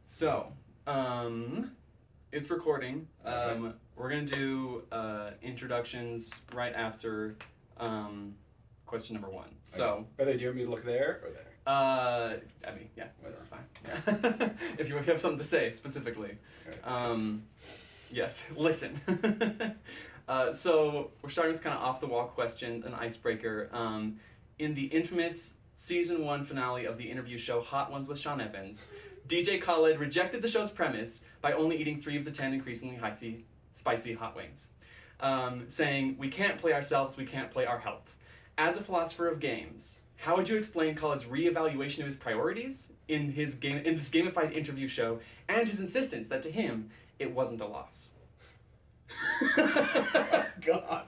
So, it's recording. Okay. We're gonna do introductions right after question number one. So, do you want me to look there or there? I mean, yeah, that's fine. Yeah. If you have something to say specifically. Okay. Yes, listen. So we're starting with kind of off the wall question, an icebreaker. In the infamous season 1 finale of the interview show Hot Ones with Sean Evans, DJ Khaled rejected the show's premise by only eating 3 of the 10 increasingly spicy hot wings, saying, "We can't play ourselves, we can't play our health." As a philosopher of games, how would you explain Khaled's reevaluation of his priorities in this gamified interview show, and his insistence that to him it wasn't a loss? God.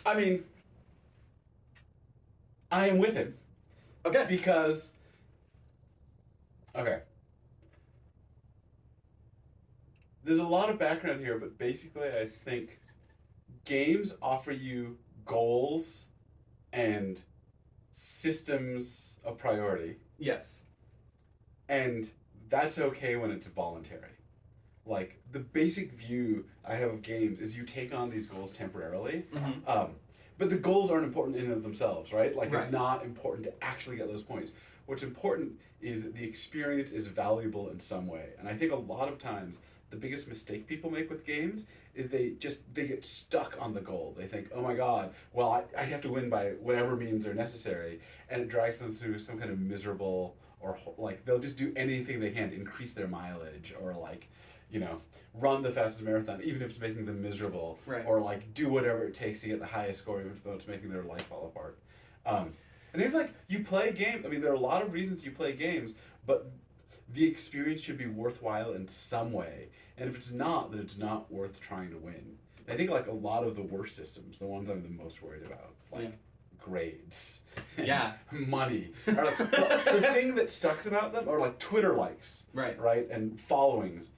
I mean, I am with him. Okay. Because, okay. There's a lot of background here, but basically I think games offer you goals and systems of priority. Yes. And that's okay when it's voluntary. Like, the basic view I have of games is you take on these goals temporarily. Mm-hmm. But the goals aren't important in and of themselves, right? Like, Right. It's not important to actually get those points. What's important is that the experience is valuable in some way. And I think a lot of times the biggest mistake people make with games is they get stuck on the goal. They think, oh my god, well, I have to win by whatever means are necessary. And it drags them through some kind of miserable, or like, they'll just do anything they can to increase their mileage, or like, run the fastest marathon, even if it's making them miserable, Right. or like do whatever it takes to get the highest score, even though it's making their life fall apart. And then, like, you play games. I mean, there are a lot of reasons you play games, but the experience should be worthwhile in some way. And if it's not, then it's not worth trying to win. And I think, like, a lot of the worst systems, the ones I'm the most worried about, like grades, Yeah. money, are like the thing that sucks about them are like Twitter likes, Right. and followings.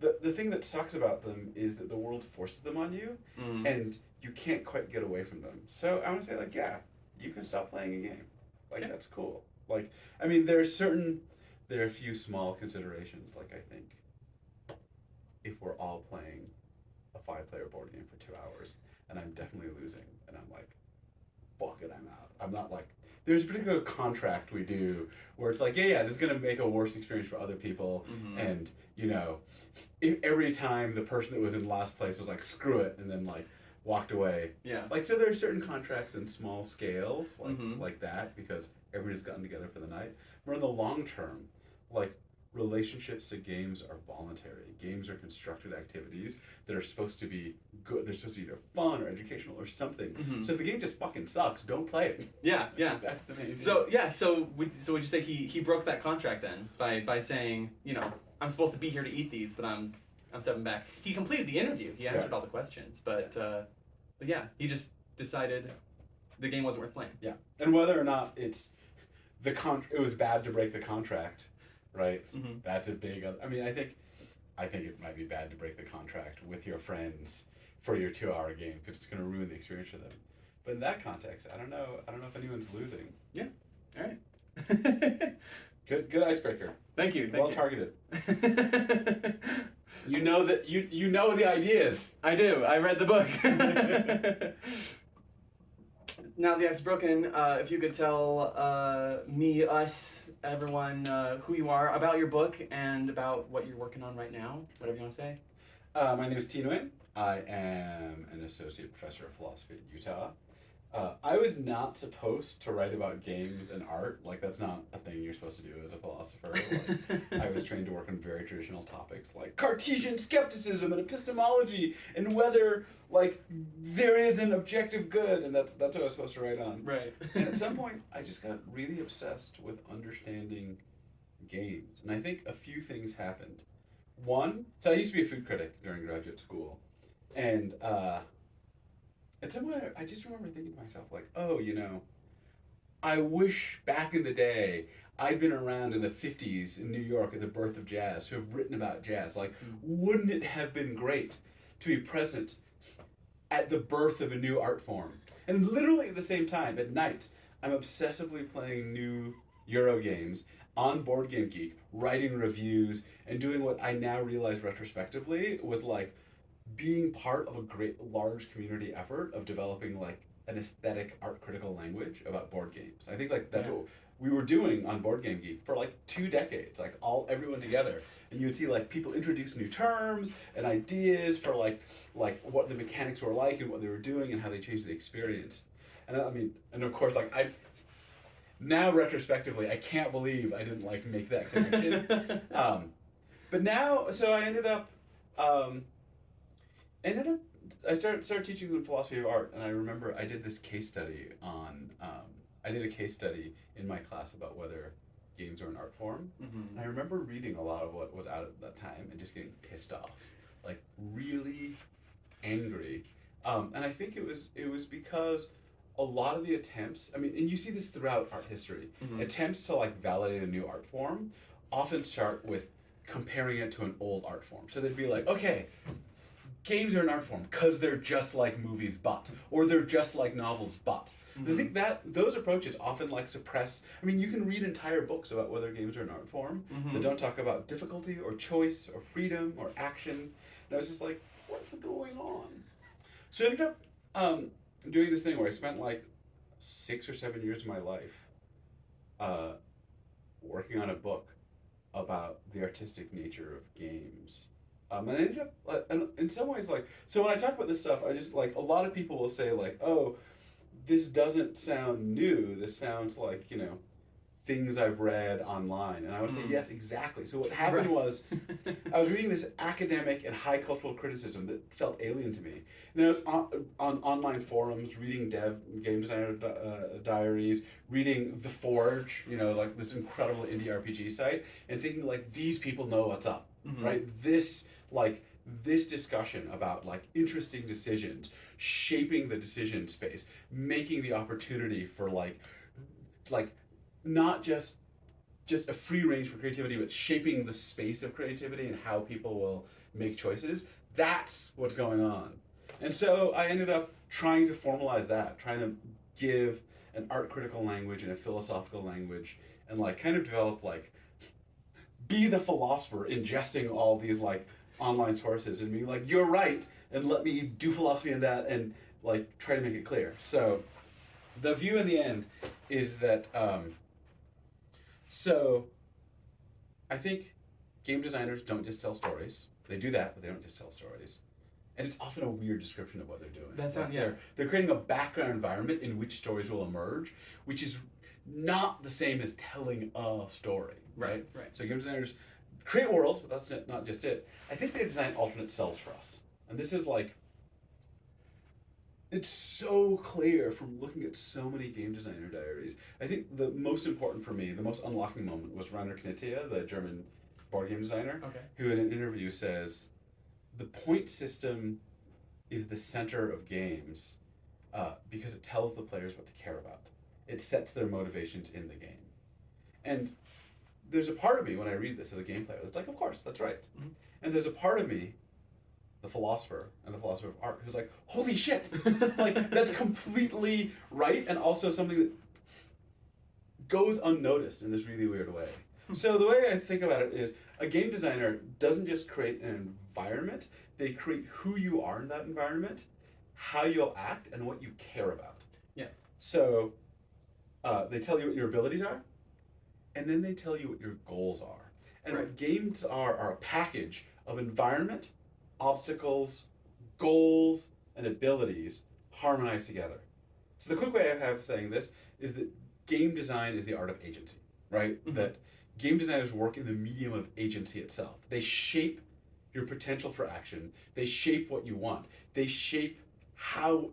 The thing that sucks about them is that the world forces them on you, and you can't quite get away from them. So I want to say, like, yeah, you can stop playing a game. Like, that's cool. Like, I mean, there are a few small considerations. Like, I think if we're all playing a 5-player board game for 2 hours, and I'm definitely losing, and I'm like, fuck it, I'm out. I'm not like, there's a particular contract we do where it's like, yeah, this is going to make a worse experience for other people. And, if every time the person that was in last place was like, screw it, and then like walked away. Yeah. Like, so there are certain contracts in small scales, like that, because everybody's gotten together for the night. But in the long term, like, relationships to games are voluntary. Games are constructed activities that are supposed to be good. They're supposed to be either fun or educational or something. So if the game just fucking sucks, don't play it. Yeah. That's the main thing. So would you say he broke that contract then by saying, I'm supposed to be here to eat these, but I'm stepping back. He completed the interview. He answered all the questions, but yeah, he just decided the game wasn't worth playing. Yeah, and whether or not it was bad to break the contract, right? That's a big. I mean, I think it might be bad to break the contract with your friends for your 2-hour game, because it's going to ruin the experience for them. But in that context, I don't know if anyone's losing. Yeah. All right. Good icebreaker. Thank you. Well targeted. You know the ideas. I do. I read the book. Now the ice is broken. If you could tell me, us, everyone, who you are, about your book, and about what you're working on right now, whatever you want to say. My name is Thi Nguyen. I am an associate professor of philosophy at Utah. I was not supposed to write about games and art. Like, that's not a thing you're supposed to do as a philosopher. Like, I was trained to work on very traditional topics like Cartesian skepticism and epistemology, and whether, like, there is an objective good, and that's what I was supposed to write on. Right. And at some point, I just got really obsessed with understanding games. And I think a few things happened. One, so I used to be a food critic during graduate school. And at some point, I just remember thinking to myself, like, oh, I wish back in the day I'd been around in the 50s in New York at the birth of jazz, to have written about jazz. Like, wouldn't it have been great to be present at the birth of a new art form? And literally at the same time, at night, I'm obsessively playing new, Euro games, on Board Game Geek, writing reviews, and doing what I now realize retrospectively was like being part of a great large community effort of developing like an aesthetic art critical language about board games. I think like that's what we were doing on Board Game Geek for like 2 decades, like everyone together. And you would see like people introduce new terms and ideas for like what the mechanics were like and what they were doing and how they changed the experience. And I mean, and of course, like now retrospectively, I can't believe I didn't like make that connection. But now, so I I started teaching them philosophy of art, and I remember I did this case study on. I did a case study in my class about whether games are an art form. Mm-hmm. And I remember reading a lot of what was out at that time and just getting pissed off, like really angry. And I think it was because a lot of the attempts. I mean, and you see this throughout art history. Mm-hmm. Attempts to like validate a new art form often start with comparing it to an old art form. So they'd be like, okay, games are an art form because they're just like movies, but, or they're just like novels, but. Mm-hmm. I think that those approaches often like suppress. I mean, you can read entire books about whether games are an art form that don't talk about difficulty or choice or freedom or action. And I was just like, what's going on? So I ended up doing this thing where I spent like 6 or 7 years of my life working on a book about the artistic nature of games. And I ended up, in some ways, like, so when I talk about this stuff, I just, like, a lot of people will say, like, oh, this doesn't sound new. This sounds like, things I've read online. And I would say, yes, exactly. So what happened was, I was reading this academic and high cultural criticism that felt alien to me. And then I was on online forums, reading game designer diaries, reading The Forge, like this incredible indie RPG site, and thinking, like, these people know what's up, right? This discussion about like interesting decisions, shaping the decision space, making the opportunity for like not just a free range for creativity, but shaping the space of creativity and how people will make choices. That's what's going on. And so I ended up trying to formalize that, trying to give an art critical language and a philosophical language, and like kind of develop like be the philosopher ingesting all these like online sources and being like, you're right, and let me do philosophy in that and like try to make it clear. So the view in the end is that so I think game designers don't just tell stories. They do that, but they don't just tell stories. And it's often a weird description of what they're doing. That's not, yeah. They're creating a background environment in which stories will emerge, which is not the same as telling a story, right? Right. So game designers create worlds, but that's not just it. I think they design alternate selves for us. And this is like, it's so clear from looking at so many game designer diaries. I think the most important for me, the most unlocking moment was Rainer Knizia, the German board game designer, who in an interview says, the point system is the center of games because it tells the players what to care about. It sets their motivations in the game. And there's a part of me when I read this as a game player that's like, of course, that's right. Mm-hmm. And there's a part of me, the philosopher and the philosopher of art, who's like, holy shit, like that's completely right, and also something that goes unnoticed in this really weird way. So the way I think about it is a game designer doesn't just create an environment, they create who you are in that environment, how you'll act, and what you care about. Yeah. So they tell you what your abilities are, and then they tell you what your goals are. And what games are a package of environment, obstacles, goals, and abilities harmonized together. So the quick way I have of saying this is that game design is the art of agency, right? Mm-hmm. That game designers work in the medium of agency itself. They shape your potential for action. They shape what you want. They shape how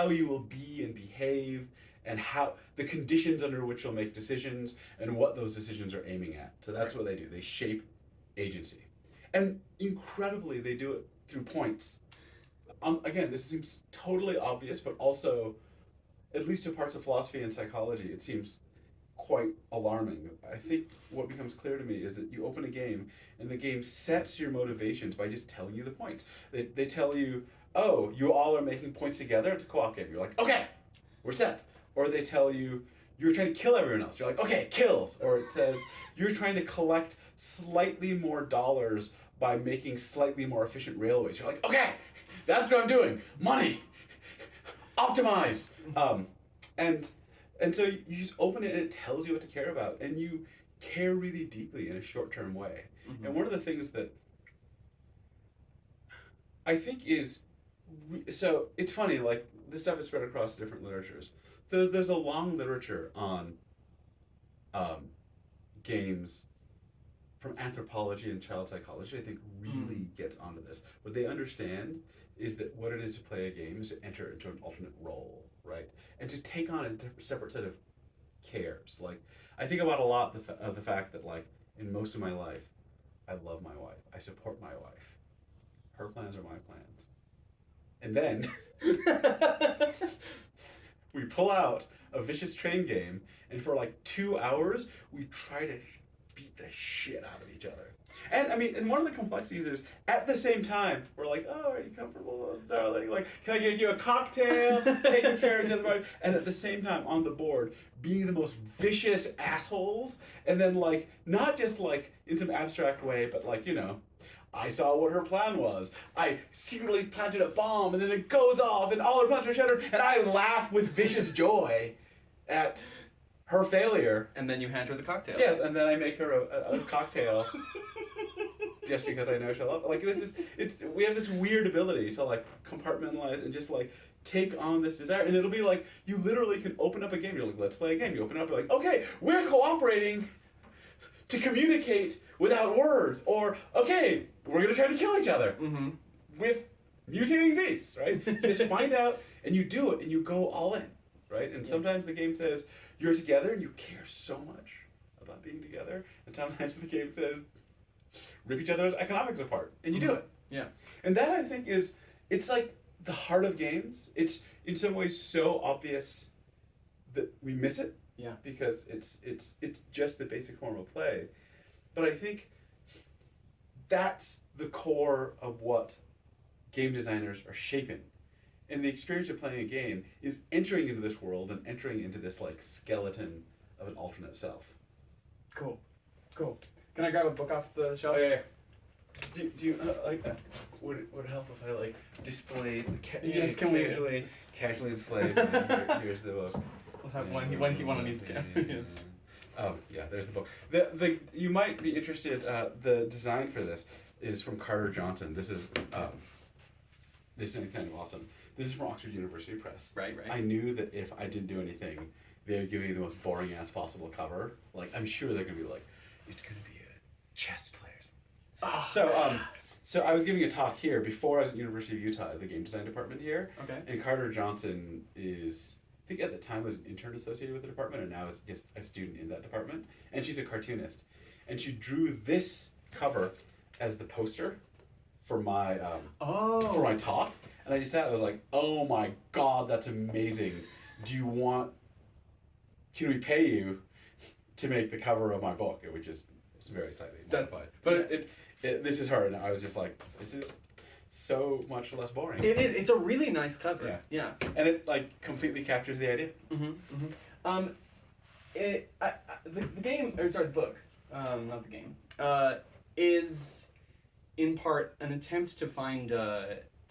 you will be and behave, and how the conditions under which you'll make decisions and what those decisions are aiming at. So that's what they do. They shape agency. And incredibly, they do it through points. Again, this seems totally obvious, but also, at least to parts of philosophy and psychology, it seems quite alarming. I think what becomes clear to me is that you open a game, and the game sets your motivations by just telling you the points. They tell you, oh, you all are making points together, it's a co-op game. You're like, okay, we're set. Or they tell you, you're trying to kill everyone else. You're like, okay, kills. Or it says, you're trying to collect slightly more dollars by making slightly more efficient railways. You're like, okay, that's what I'm doing. Money. Optimize. And so you just open it and it tells you what to care about. And you care really deeply in a short-term way. Mm-hmm. And one of the things that I think is, so it's funny, like this stuff is spread across different literatures. So there's a long literature on games from anthropology and child psychology, I think really gets onto this. What they understand is that what it is to play a game is to enter into an alternate role, right? And to take on a separate set of cares. Like, I think about a lot of the fact that, like, in most of my life, I love my wife. I support my wife. Her plans are my plans. And then we pull out a vicious train game, and for like 2 hours, we try to beat the shit out of each other. And I mean, and one of the complexities is, at the same time, we're like, oh, are you comfortable, darling? Like, can I get you a cocktail? Taking care of each other. And at the same time, on the board, being the most vicious assholes, and then like, not just like in some abstract way, but like, you know, I saw what her plan was. I secretly planted a bomb, and then it goes off, and all her plans are shattered, and I laugh with vicious joy at her failure. And then you hand her the cocktail. Yes, and then I make her a cocktail just because I know she'll love it. Like, we have this weird ability to like compartmentalize and just like take on this desire. And it'll be like, you literally can open up a game. You're like, let's play a game. You open it up, you're like, okay, we're cooperating to communicate without words. Or, okay, we're gonna try to kill each other with mutating beasts, right? Just find out, and you do it, and you go all in, right? And sometimes the game says, you're together, and you care so much about being together. And sometimes the game says, rip each other's economics apart, and you do it. Yeah. And that, I think, it's like the heart of games. It's in some ways so obvious that we miss it. Yeah. Because it's just the basic form of play. But I think that's the core of what game designers are shaping. And the experience of playing a game is entering into this world and entering into this like skeleton of an alternate self. Cool. Can I grab a book off the shelf? Oh, yeah. Do you like that? Would it help if I like displayed yes, casually displayed? Here's the book. We'll have one underneath the camera. Yes. Oh yeah, there's the book. You might be interested. The design for this is from Carter Johnson. This is kind of awesome. This is from Oxford University Press. Right. I knew that if I didn't do anything, they would give me the most boring ass possible cover. Like, I'm sure they're gonna be like, it's gonna be a chess player. Oh, so I was giving a talk here before I was at the University of Utah, the game design department here. Okay. And Carter Johnson is, I think at the time was an intern associated with the department, and now is just a student in that department. And she's a cartoonist, and she drew this cover as the poster for my for my talk. And I just sat, I was like, oh my god, that's amazing. Can we pay you to make the cover of my book? Which is very slightly modified. But this is her, and I was just like, this is so much less boring. It is. It's a really nice cover. Yeah. And it like completely captures the idea. The book, not the game, is in part an attempt to find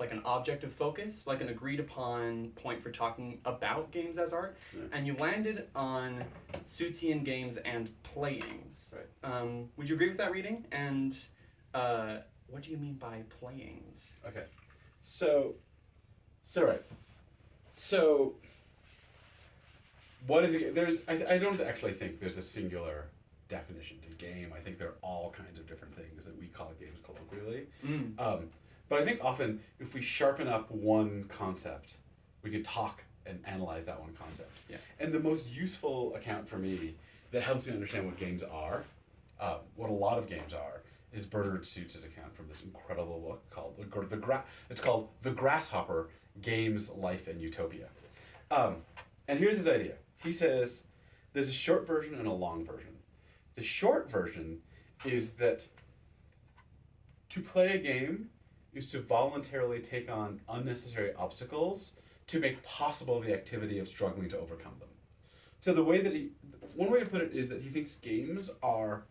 like an object of focus, like an agreed upon point for talking about games as art, and you landed on Suitian games and playings. Right. Would you agree with that reading? And what do you mean by playings? Okay, so right. So what is it? I don't actually think there's a singular definition to game. I think there are all kinds of different things that we call games colloquially. But I think often if we sharpen up one concept, we can talk and analyze that one concept. Yeah. And the most useful account for me that helps me understand what games are, what a lot of games are, is Bernard Suits' account from this incredible book called it's called The Grasshopper: Games, Life, and Utopia. And here's his idea. He says there's a short version and a long version. The short version is that to play a game is to voluntarily take on unnecessary obstacles to make possible the activity of struggling to overcome them. So one way to put it is that he thinks games are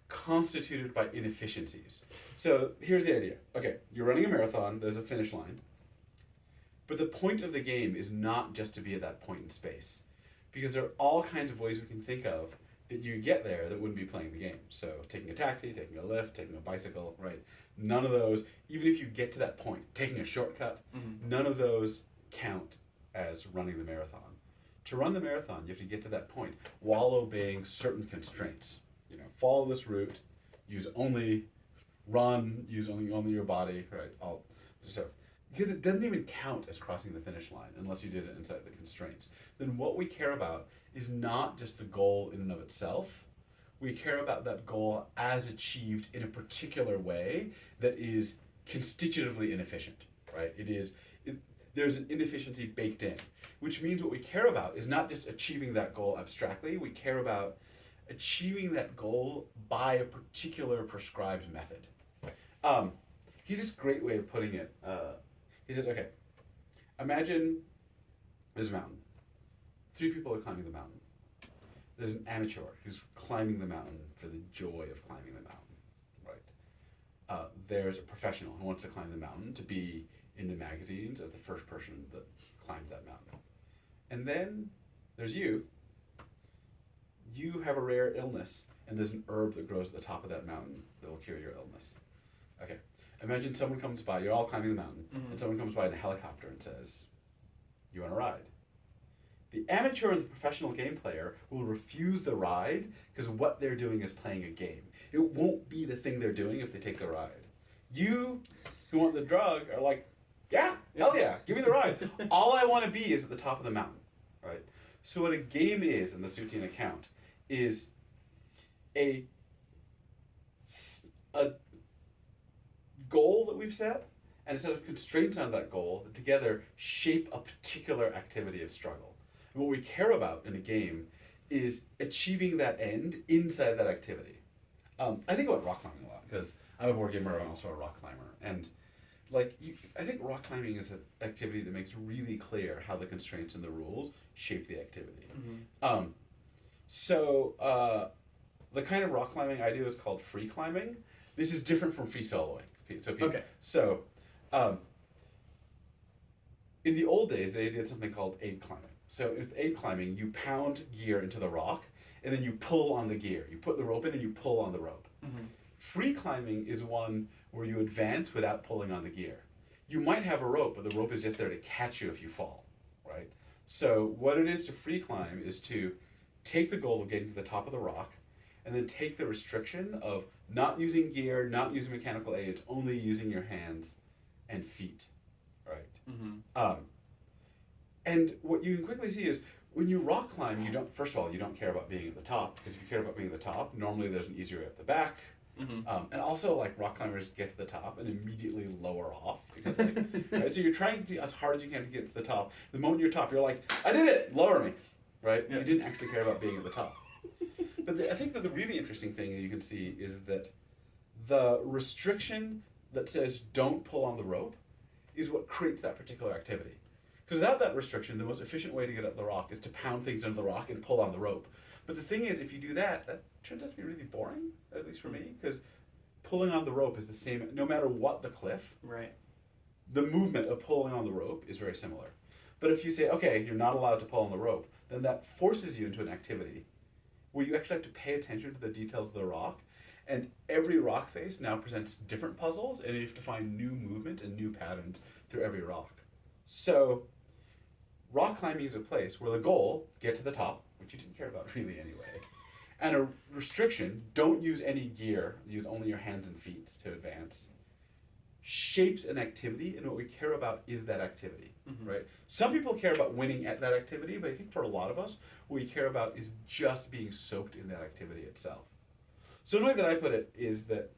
constituted by inefficiencies. So here's the idea. Okay, you're running a marathon, there's a finish line, but the point of the game is not just to be at that point in space, because there are all kinds of ways we can think of that you get there that wouldn't be playing the game. So taking a taxi, taking a lift, taking a bicycle, right? None of those, even if you get to that point, taking a shortcut, none of those count as running the marathon. To run the marathon, you have to get to that point while obeying certain constraints. You know, follow this route, use only your body, right? All this stuff. Because it doesn't even count as crossing the finish line unless you did it inside the constraints. Then what we care about is not just the goal in and of itself. We care about that goal as achieved in a particular way that is constitutively inefficient, right? There's an inefficiency baked in, which means what we care about is not just achieving that goal abstractly. We care about achieving that goal by a particular prescribed method. He's this great way of putting it. He says, okay, imagine there's a mountain. 3 people are climbing the mountain. There's an amateur who's climbing the mountain for the joy of climbing the mountain, right? There's a professional who wants to climb the mountain to be in the magazines as the first person that climbed that mountain. And then there's you. You have a rare illness, and there's an herb that grows at the top of that mountain that will cure your illness. Okay, imagine someone comes by, you're all climbing the mountain, and someone comes by in a helicopter and says, you want a ride? The amateur and the professional game player will refuse the ride because what they're doing is playing a game. It won't be the thing they're doing if they take the ride. You, who want the drug, are like, yeah, hell yeah, give me the ride. All I want to be is at the top of the mountain, right? So what a game is in the Sutian account is a goal that we've set and a set of constraints on that goal that together shape a particular activity of struggle. And what we care about in a game is achieving that end inside that activity. I think about rock climbing a lot because I'm a board gamer and also a rock climber. And I think rock climbing is an activity that makes really clear how the constraints and the rules shape the activity. So the kind of rock climbing I do is called free climbing. This is different from free soloing. So in the old days, they did something called aid climbing. So with aid climbing, you pound gear into the rock, and then you pull on the gear. You put the rope in, and you pull on the rope. Free climbing is one where you advance without pulling on the gear. You might have a rope, but the rope is just there to catch you if you fall, right? So what it is to free climb is to take the goal of getting to the top of the rock, and then take the restriction of not using gear, not using mechanical aids, only using your hands and feet, right? And what you can quickly see is when you rock climb, you don't care about being at the top, because if you care about being at the top, normally there's an easier way up the back. And also, rock climbers get to the top and immediately lower off because, right? So you're trying to as hard as you can to get to the top. The moment you're top, you're like, I did it, lower me, right? Yeah. You didn't actually care about being at the top. But I think that the really interesting thing that you can see is that the restriction that says don't pull on the rope is what creates that particular activity. Because without that restriction, the most efficient way to get up the rock is to pound things under the rock and pull on the rope. But the thing is, if you do that, that turns out to be really boring, at least for me, because pulling on the rope is the same, no matter what the cliff. Right. The movement of pulling on the rope is very similar. But if you say, okay, you're not allowed to pull on the rope, then that forces you into an activity where you actually have to pay attention to the details of the rock. And every rock face now presents different puzzles, and you have to find new movement and new patterns through every rock. So rock climbing is a place where the goal, get to the top, which you didn't care about really anyway, and a restriction, don't use any gear, use only your hands and feet to advance, shapes an activity, and what we care about is that activity, right? Some people care about winning at that activity, but I think for a lot of us, what we care about is just being soaked in that activity itself. So the way that I put it is that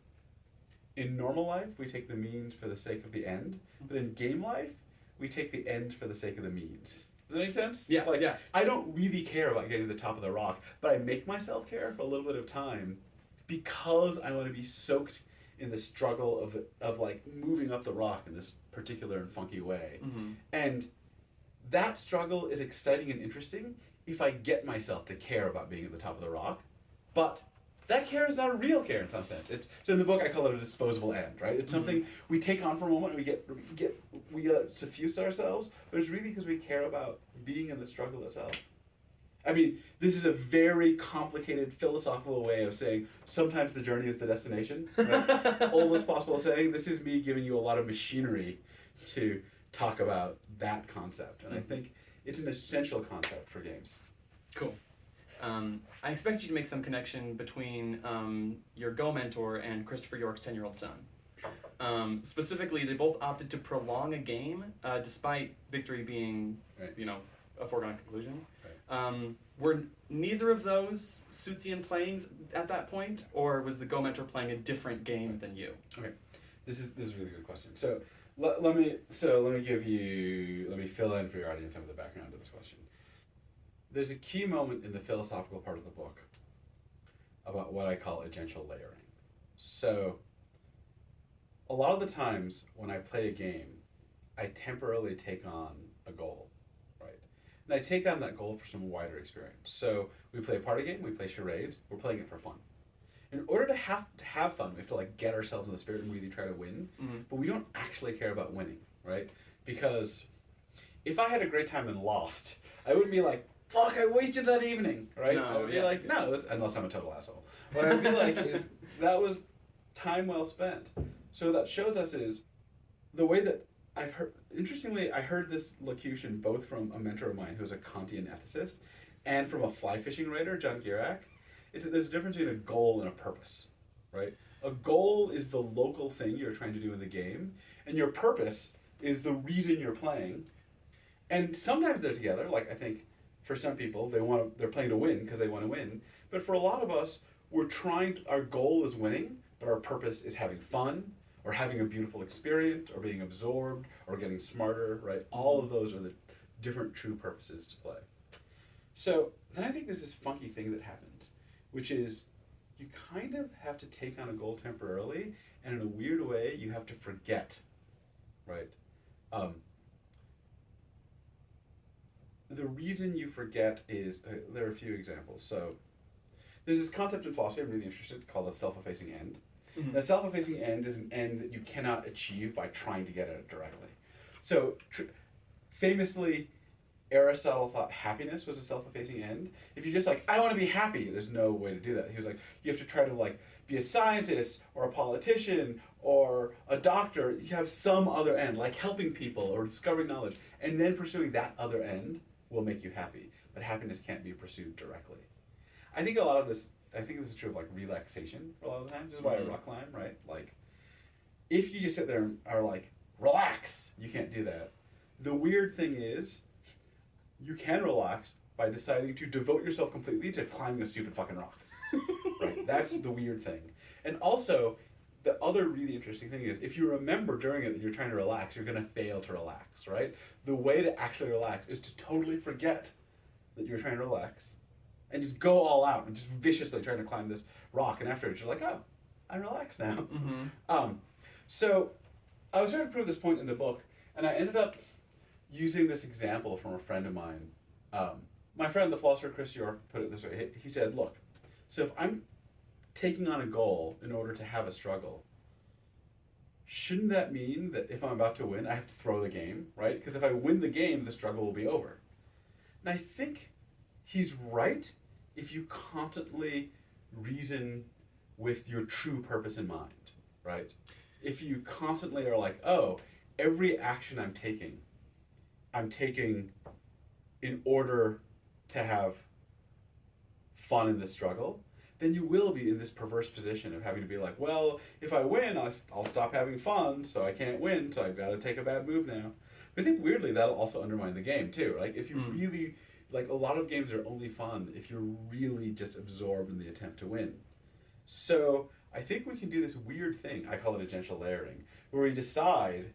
in normal life, we take the means for the sake of the end, but in game life, we take the end for the sake of the means. Does that make sense? Yeah, yeah. I don't really care about getting to the top of the rock, but I make myself care for a little bit of time because I want to be soaked in the struggle of moving up the rock in this particular and funky way. And that struggle is exciting and interesting if I get myself to care about being at the top of the rock, but that care is not a real care in some sense. So in the book I call it a disposable end, right? It's something we take on for a moment, we suffuse ourselves, but it's really because we care about being in the struggle itself. I mean, this is a very complicated philosophical way of saying sometimes the journey is the destination. Right? Oldest possible saying. This is me giving you a lot of machinery to talk about that concept, and I think it's an essential concept for games. Cool. I expect you to make some connection between your Go mentor and Christopher York's 10-year-old son. Specifically, they both opted to prolong a game despite victory being, Right. A foregone conclusion. Right. Were neither of those Suitsian playing at that point, or was the Go mentor playing a different game than you? Okay, this is a really good question. So let me fill in for your audience some of the background to this question. There's a key moment in the philosophical part of the book about what I call agential layering. So a lot of the times when I play a game, I temporarily take on a goal, right? And I take on that goal for some wider experience. So we play a party game, we play charades, we're playing it for fun. In order to have fun, we have to get ourselves in the spirit and really try to win, but we don't actually care about winning, right? Because if I had a great time and lost, I wouldn't be like, fuck, I wasted that evening, right? No, I would be yeah. like, no, unless I'm a total asshole. What I'd be like is, that was time well spent. So that shows us is the way that I've heard, interestingly, I heard this locution both from a mentor of mine who's a Kantian ethicist and from a fly fishing writer, John Girac. There's a difference between a goal and a purpose, right? A goal is the local thing you're trying to do in the game, and your purpose is the reason you're playing. And sometimes they're together, I think for some people, they're playing to win because they want to win. But for a lot of us, our goal is winning, but our purpose is having fun, or having a beautiful experience, or being absorbed, or getting smarter, right? All of those are the different true purposes to play. So then I think there's this funky thing that happens, which is you kind of have to take on a goal temporarily, and in a weird way, you have to forget, right? The reason you forget is, there are a few examples. So there's this concept in philosophy I'm really interested in called a self-effacing end. Mm-hmm. A self-effacing end is an end that you cannot achieve by trying to get at it directly. So famously, Aristotle thought happiness was a self-effacing end. If you're just I want to be happy, there's no way to do that. He was you have to try to be a scientist or a politician or a doctor. You have some other end, like helping people or discovering knowledge, and then pursuing that other end will make you happy. But happiness can't be pursued directly. I think this is true of relaxation a lot of the time. This is why I rock climb, right? If you just sit there and are relax, you can't do that. The weird thing is, you can relax by deciding to devote yourself completely to climbing a stupid fucking rock. Right? That's the weird thing. And also, the other really interesting thing is, if you remember during it that you're trying to relax, you're going to fail to relax, right? The way to actually relax is to totally forget that you're trying to relax and just go all out and just viciously trying to climb this rock. And afterwards, you're oh, I'm relaxed now. Mm-hmm. So I was trying to prove this point in the book, and I ended up using this example from a friend of mine. My friend, the philosopher Chris York, put it this way. He said, look, so if I'm taking on a goal in order to have a struggle, shouldn't that mean that if I'm about to win, I have to throw the game, right? Because if I win the game, the struggle will be over. And I think he's right if you constantly reason with your true purpose in mind, right? If you constantly are oh, every action I'm taking in order to have fun in the struggle, then you will be in this perverse position of having to be well, if I win, I'll stop having fun, so I can't win, so I've got to take a bad move now. But I think weirdly that'll also undermine the game too. If you really, a lot of games are only fun if you're really just absorbed in the attempt to win. So I think we can do this weird thing, I call it agential layering, where we decide,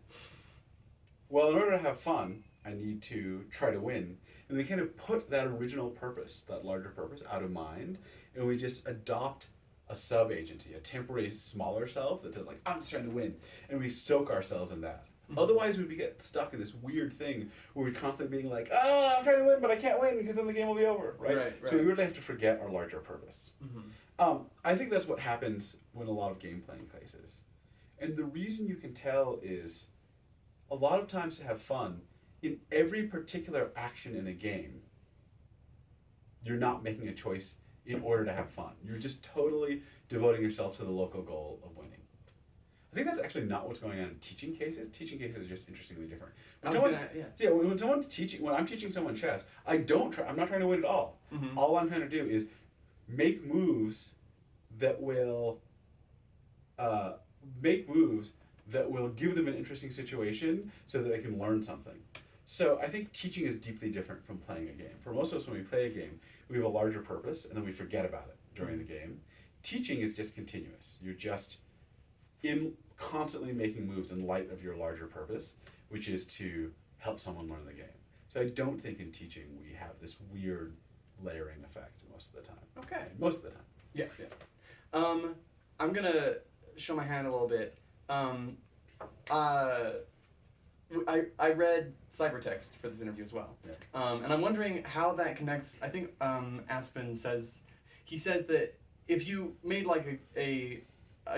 well, in order to have fun, I need to try to win. And we kind of put that original purpose, that larger purpose, out of mind, and we just adopt a sub-agency, a temporary smaller self that says I'm just trying to win. And we soak ourselves in that. Otherwise, we'd get stuck in this weird thing where we're constantly being like, "Oh, I'm trying to win, but I can't win because then the game will be over," right? Right. So we really have to forget our larger purpose. I think that's what happens when a lot of game playing places. And the reason you can tell is a lot of times to have fun, in every particular action in a game, you're not making a choice in order to have fun. You're just totally devoting yourself to the local goal of winning. I think that's actually not what's going on in teaching cases. Teaching cases are just interestingly different. When someone's teaching, when I'm teaching someone chess, I'm not trying to win at all. All I'm trying to do is make moves that will give them an interesting situation so that they can learn something. So I think teaching is deeply different from playing a game. For most of us, when we play a game, we have a larger purpose and then we forget about it during the game. Teaching is just continuous. You're just constantly making moves in light of your larger purpose, which is to help someone learn the game. So I don't think in teaching we have this weird layering effect most of the time. Okay. Most of the time. Yeah. I'm gonna show my hand a little bit. I read Cybertext for this interview as well, and I'm wondering how that connects. I think Aspen says that if you made like a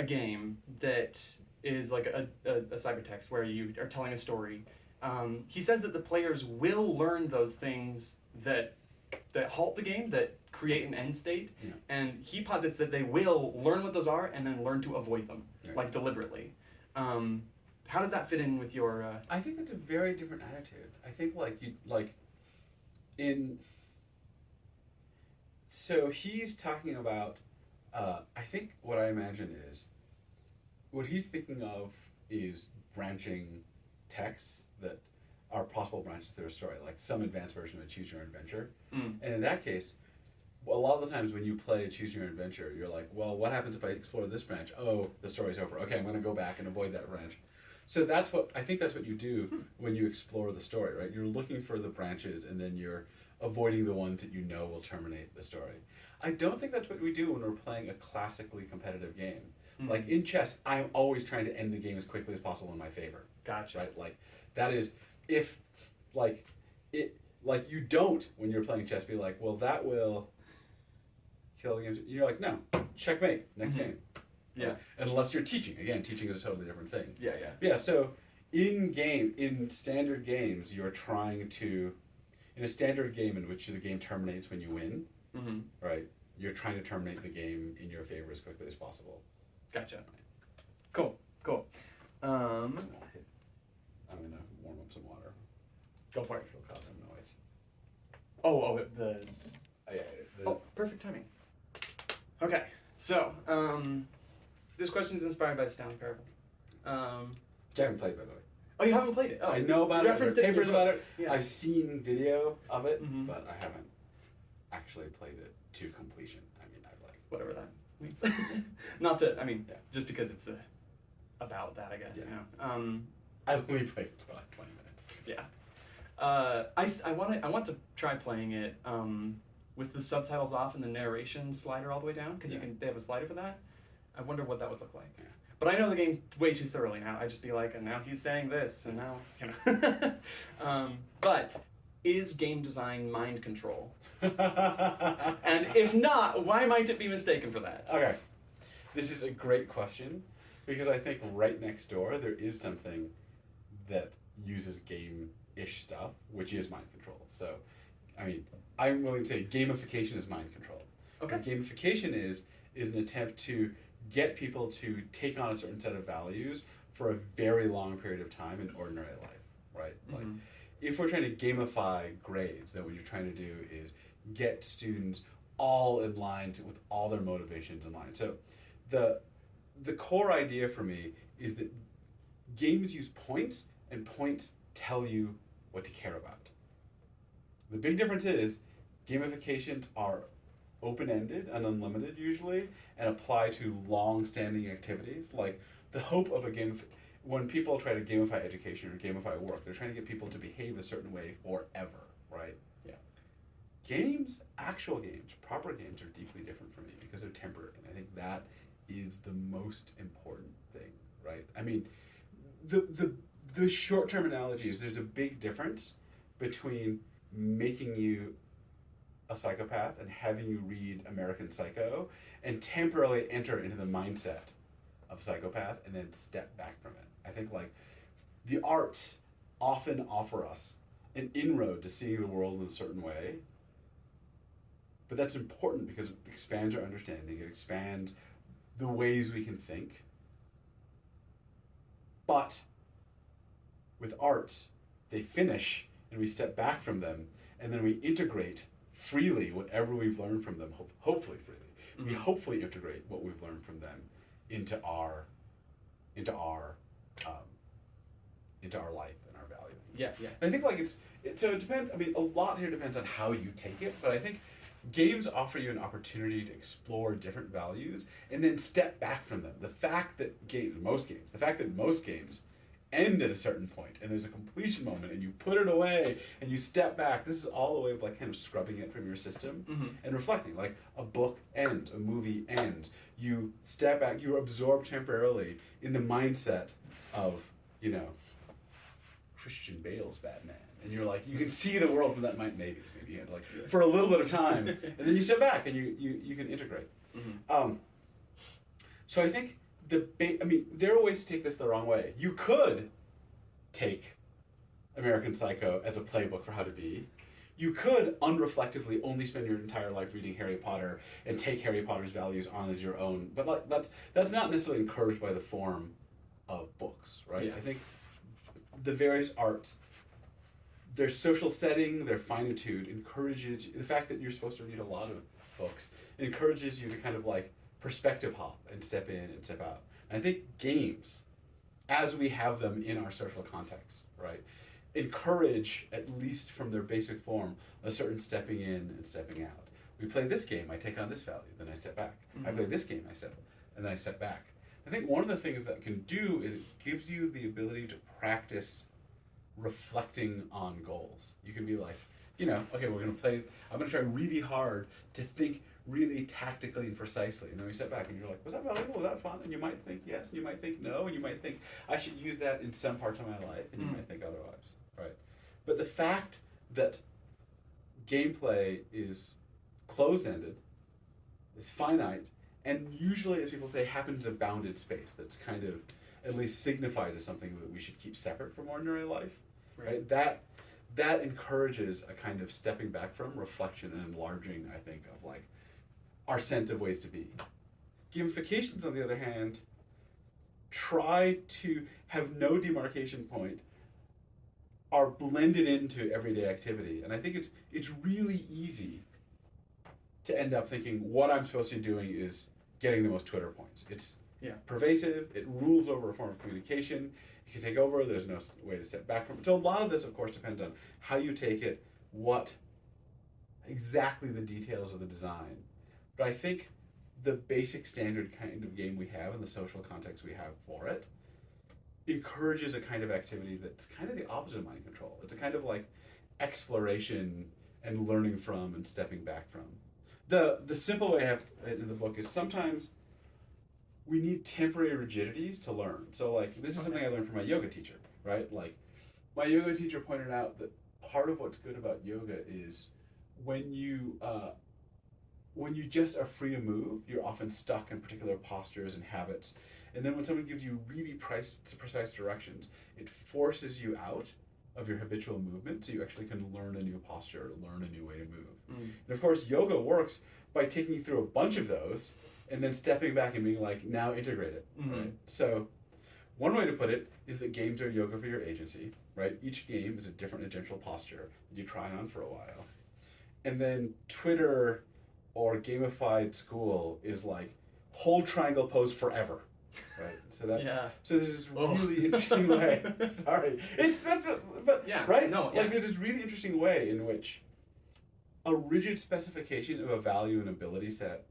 game that is like a cybertext where you are telling a story, he says that the players will learn those things that halt the game, that create an end state, and he posits that they will learn what those are and then learn to avoid them, like deliberately. How does that fit in with your? I think it's a very different attitude. I think so he's talking about. I think what I imagine is, what he's thinking of is branching texts that are possible branches through a story, like some advanced version of a choose your own adventure. And in that case, a lot of the times when you play choose your own adventure, you're like, well, what happens if I explore this branch? Oh, the story's over. Okay, I'm going to go back and avoid that branch. So I think that's what you do when you explore the story, right? You're looking for the branches and then you're avoiding the ones that you know will terminate the story. I don't think that's what we do when we're playing a classically competitive game. Like in chess, I'm always trying to end the game as quickly as possible in my favor. Gotcha. Right? Like that is, if you don't, when you're playing chess, be like, well, that will kill the game. You're like, no, checkmate, next game. Yeah. Right? Unless you're teaching. Again, teaching is a totally different thing. Yeah. So in standard games, you're trying to, in a standard game in which the game terminates when you win, right? You're trying to terminate the game in your favor as quickly as possible. Gotcha. Cool. I'm gonna warm up some water. Go for it. It'll cause some noise. Perfect timing. Okay, so this question is inspired by the Stanley Parable. I haven't played, by the way. Oh, you haven't played it? Oh, I know about it. I've read papers about it. Yeah. I've seen video of it, but I haven't actually played it to completion. I mean, I've like whatever that means. Not to. I mean, just because it's about that, I guess. Yeah. You know. I've only played for like 20 minutes. Yeah. I want to try playing it with the subtitles off and the narration slider all the way down, because they have a slider for that. I wonder what that would look like. Yeah. But I know the game way too thoroughly now. I just be like, and now he's saying this, and now, you know. But is game design mind control? And if not, why might it be mistaken for that? Okay. This is a great question, because I think right next door there is something that uses game-ish stuff, which is mind control. So, I mean, I'm willing to say gamification is mind control. Okay. What gamification is an attempt to get people to take on a certain set of values for a very long period of time in ordinary life, right? Like, if we're trying to gamify grades, then what you're trying to do is get students all in line with all their motivations in line. So the core idea for me is that games use points, and points tell you what to care about. The big difference is gamifications are open-ended and unlimited usually, and apply to long-standing activities. Like the hope of a game, when people try to gamify education or gamify work, they're trying to get people to behave a certain way forever, right? Yeah. Games, actual games, proper games are deeply different for me because they're temporary, and I think that is the most important thing, right? I mean, the the short-term analogy is there's a big difference between making you a psychopath and having you read American Psycho and temporarily enter into the mindset of a psychopath and then step back from it. I think like the arts often offer us an inroad to seeing the world in a certain way, but that's important because it expands our understanding, it expands the ways we can think. But with arts, they finish and we step back from them and then we integrate freely whatever we've learned from them, hopefully freely. Mm-hmm. We hopefully integrate what we've learned from them into our life and our value. Yeah, yeah. And I think like so it depends. I mean, a lot here depends on how you take it, but I think games offer you an opportunity to explore different values and then step back from them. The fact that most games end at a certain point and there's a completion moment and you put it away and you step back, this is all a way of like kind of scrubbing it from your system and reflecting. Like a book ends, a movie ends, you step back, you're absorbed temporarily in the mindset of, you know, Christian Bale's Batman, and you're like, you can see the world from that maybe like for a little bit of time, and then you sit back and you can integrate. So I think there are ways to take this the wrong way. You could take American Psycho as a playbook for how to be. You could unreflectively only spend your entire life reading Harry Potter and take Harry Potter's values on as your own. But like that's not necessarily encouraged by the form of books, right? Yeah. I think the various arts, their social setting, their finitude encourages the fact that you're supposed to read a lot of books. It encourages you to kind of like perspective hop and step in and step out. And I think games, as we have them in our social context, right, encourage, at least from their basic form, a certain stepping in and stepping out. We play this game, I take on this value, then I step back. I play this game, and then I step back. I think one of the things that can do is it gives you the ability to practice reflecting on goals. You can be like, you know, okay, I'm gonna try really hard to think really tactically and precisely. And then we step back and you're like, was that valuable? Was that fun? And you might think yes, and you might think no, and you might think I should use that in some parts of my life, and you might think otherwise, right? But the fact that gameplay is closed-ended, is finite, and usually, as people say, happens in a bounded space that's kind of at least signified as something that we should keep separate from ordinary life, right? That encourages a kind of stepping back from reflection and enlarging, I think, of like our sense of ways to be. Gamifications, on the other hand, try to have no demarcation point, are blended into everyday activity, and I think it's really easy to end up thinking what I'm supposed to be doing is getting the most Twitter points. It's pervasive, it rules over a form of communication, it can take over, there's no way to step back from it. So a lot of this, of course, depends on how you take it, what exactly the details of the design. But I think the basic standard kind of game we have and the social context we have for it encourages a kind of activity that's kind of the opposite of mind control. It's a kind of like exploration and learning from and stepping back from. The simple way I have it in the book is sometimes we need temporary rigidities to learn. So like this is something I learned from my yoga teacher, right? Like my yoga teacher pointed out that part of what's good about yoga is when you just are free to move, you're often stuck in particular postures and habits. And then when someone gives you really precise directions, it forces you out of your habitual movement so you actually can learn a new posture, learn a new way to move. And of course, yoga works by taking you through a bunch of those and then stepping back and being like, now integrate it, right? So one way to put it is that games are yoga for your agency, right? Each game is a different agential posture that you try on for a while. And then Twitter or gamified school is like hold triangle pose forever, right? So that's so there's this really interesting way. Sorry, right? No, like there's this really interesting way in which a rigid specification of a value and ability set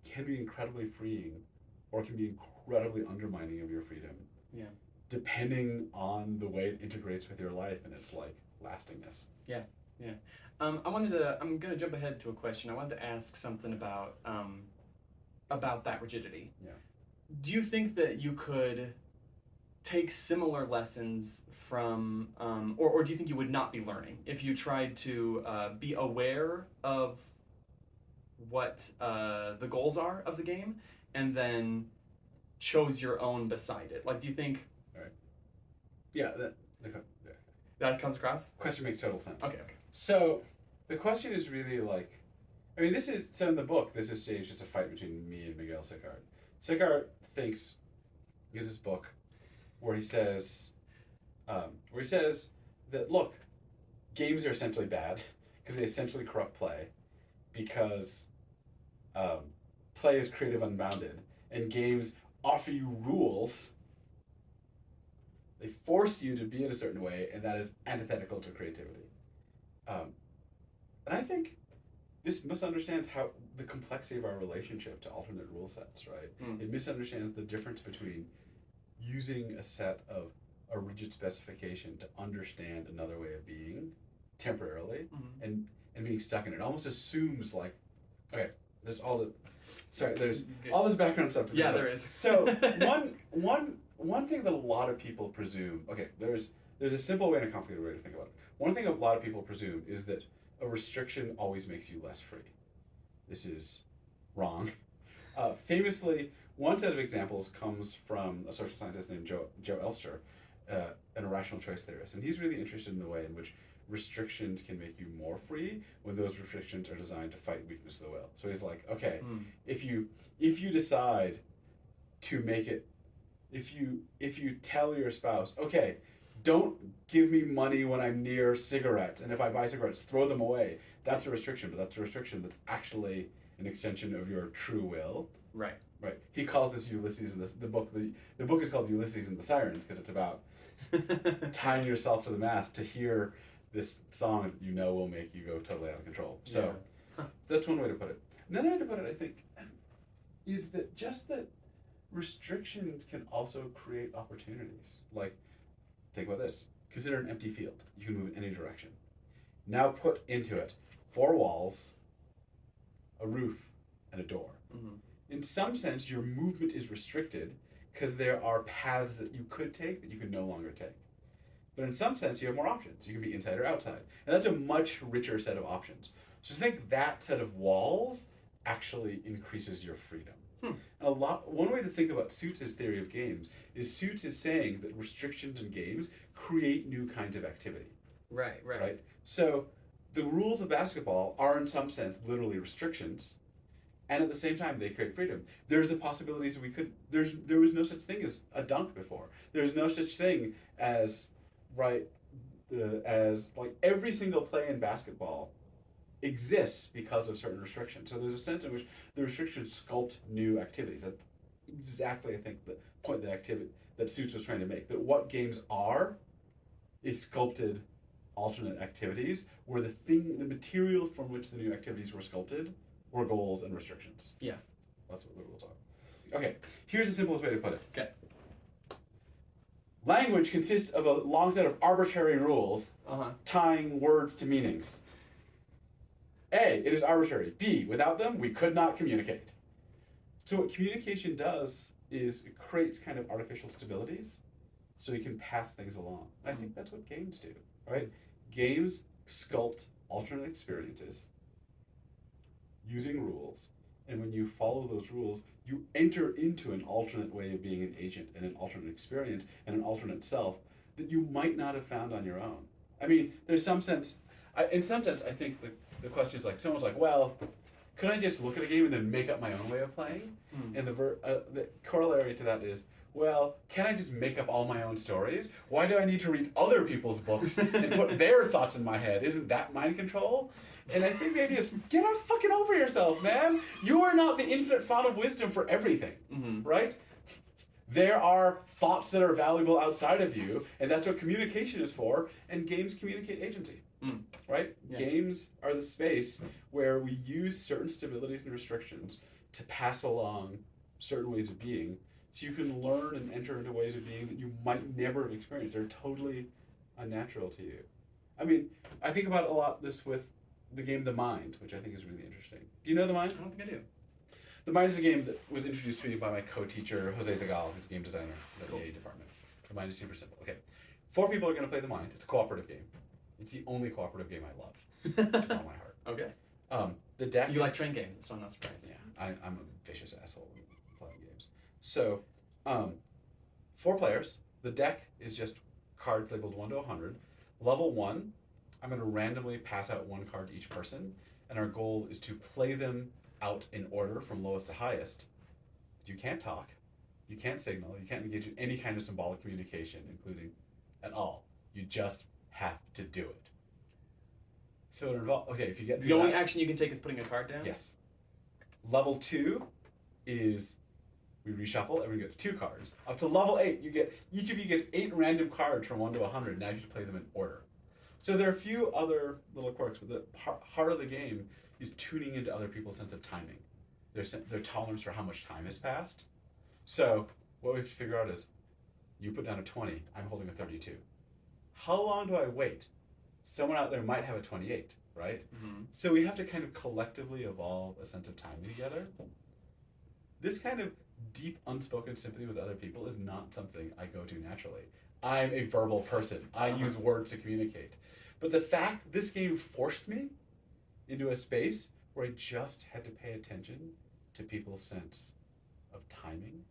can be incredibly freeing, or can be incredibly undermining of your freedom. Yeah. Depending on the way it integrates with your life and its like lastingness. Yeah. Yeah. I'm gonna jump ahead to a question. I wanted to ask something about that rigidity. Yeah. Do you think that you could take similar lessons from, or do you think you would not be learning if you tried to be aware of what the goals are of the game and then chose your own beside it? Like, do you think Yeah, that comes across? question makes total sense. Okay. So the question is really like, I mean, so in the book, this is staged as a fight between me and Miguel Sicart. Sicart thinks, he has this book where he says that, look, games are essentially bad because they essentially corrupt play, because play is creative unbounded, and games offer you rules. They force you to be in a certain way, and that is antithetical to creativity. And I think this misunderstands how the complexity of our relationship to alternate rule sets, right? It misunderstands the difference between using a set of a rigid specification to understand another way of being temporarily, and being stuck in it. It almost assumes like, okay, there's all this background stuff to Yeah, there is. So one thing that a lot of people presume, okay, there's a simple way and a complicated way to think about it. One thing a lot of people presume is that a restriction always makes you less free. This is wrong. Famously, one set of examples comes from a social scientist named Joe Elster, an irrational choice theorist, and he's really interested in the way in which restrictions can make you more free when those restrictions are designed to fight weakness of the will. So he's like, okay, if you decide to make it, if you tell your spouse, okay, don't give me money when I'm near cigarettes, and if I buy cigarettes, throw them away. That's a restriction, but that's a restriction that's actually an extension of your true will. Right. Right. He calls this Ulysses in the book. The book is called Ulysses and the Sirens because it's about tying yourself to the mast to hear this song that you know will make you go totally out of control. So that's one way to put it. Another way to put it, I think, is that restrictions can also create opportunities. Like, think about this. Consider an empty field. You can move in any direction. Now put into it 4 walls, a roof, and a door. In some sense, your movement is restricted because there are paths that you could take that you can no longer take. But in some sense, you have more options. You can be inside or outside. And that's a much richer set of options. So I think that set of walls actually increases your freedom. And one way to think about Suits' theory of games is Suits is saying that restrictions in games create new kinds of activity. Right? So the rules of basketball are in some sense literally restrictions, and at the same time they create freedom. There's the possibilities there was no such thing as a dunk before. There's no such thing as as like every single play in basketball exists because of certain restrictions. So there's a sense in which the restrictions sculpt new activities. That's exactly, I think, the point that Suits was trying to make. That what games are is sculpted alternate activities, where the material from which the new activities were sculpted were goals and restrictions. Yeah. That's what we'll talk. Okay, here's the simplest way to put it. Okay. Language consists of a long set of arbitrary rules tying words to meanings. A, it is arbitrary. B, without them, we could not communicate. So what communication does is it creates kind of artificial stabilities so you can pass things along. I think that's what games do, right? Games sculpt alternate experiences using rules, and when you follow those rules, you enter into an alternate way of being an agent and an alternate experience and an alternate self that you might not have found on your own. I mean, in some sense, I think the question is like, someone's like, well, could I just look at a game and then make up my own way of playing? And the corollary to that is, well, can I just make up all my own stories? Why do I need to read other people's books and put their thoughts in my head? Isn't that mind control? And I think the idea is, get fucking over yourself, man. You are not the infinite font of wisdom for everything, right? There are thoughts that are valuable outside of you, and that's what communication is for, and games communicate agency, right? Yeah. Games are the space where we use certain stabilities and restrictions to pass along certain ways of being, so you can learn and enter into ways of being that you might never have experienced. They're totally unnatural to you. I mean, I think about a lot this with the game The Mind, which I think is really interesting. Do you know The Mind? I don't think I do. The Mind is a game that was introduced to me by my co-teacher, Jose Zagal, who's a game designer at the A department. The Mind is super simple. Okay. 4 people are going to play The Mind. It's a cooperative game. It's the only cooperative game I love. With all my heart. Okay. The deck. You like train games, so I'm not surprised. Yeah, I'm a vicious asshole playing games. So, 4 players. The deck is just cards labeled 1 to 100. Level 1, I'm going to randomly pass out 1 card to each person, and our goal is to play them out in order from lowest to highest. You can't talk, you can't signal, you can't engage in any kind of symbolic communication, including at all. You just have to do it. So it involves, okay, if you get The only action you can take is putting a card down? Yes. Level 2 is we reshuffle, everyone gets 2 cards. Up to level 8, each of you gets 8 random cards from 1 to 100. Now you have to play them in order. So there are a few other little quirks, but the heart of the game is tuning into other people's sense of timing, their tolerance for how much time has passed. So what we have to figure out is, you put down a 20, I'm holding a 32. How long do I wait? Someone out there might have a 28, right? Mm-hmm. So we have to kind of collectively evolve a sense of timing together. This kind of deep, unspoken sympathy with other people is not something I go to naturally. I'm a verbal person. I use words to communicate. But the fact this game forced me into a space where I just had to pay attention to people's sense of timing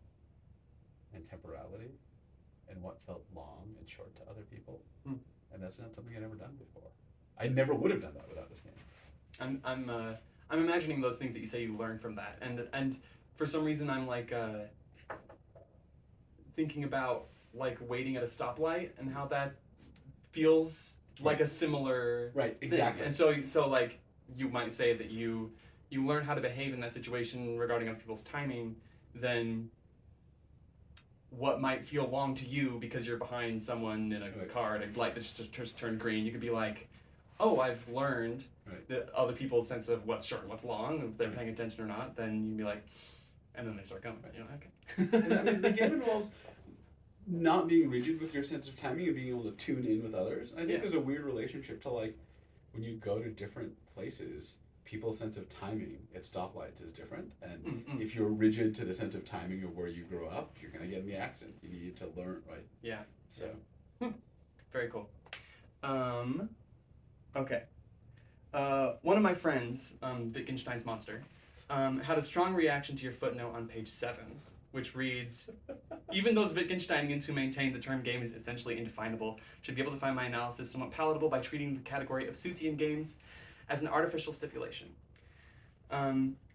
and temporality and what felt long and short to other people. And that's not something I'd ever done before. I never would have done that without this game. I'm imagining those things that you say you learned from that, and for some reason I'm like thinking about like waiting at a stoplight and how that feels like a similar exactly. thing. And so like you might say that you learn how to behave in that situation regarding other people's timing, then what might feel long to you because you're behind someone in a car at a light that just turned green, you could be like, oh, I've learned that other people's sense of what's short and what's long, if they're paying attention or not, then you'd be like, and then they start coming, you know, okay. I mean, the game involves not being rigid with your sense of timing and being able to tune in with others. I think there's a weird relationship to like when you go to different places, people's sense of timing at stoplights is different, and if you're rigid to the sense of timing of where you grew up, you're going to get in the accident. You need to learn, right? Yeah. So. Very cool. Okay. One of my friends, Wittgenstein's monster, had a strong reaction to your footnote on page 7, which reads, even those Wittgensteinians who maintain the term game is essentially indefinable should be able to find my analysis somewhat palatable by treating the category of Sootsian games as an artificial stipulation.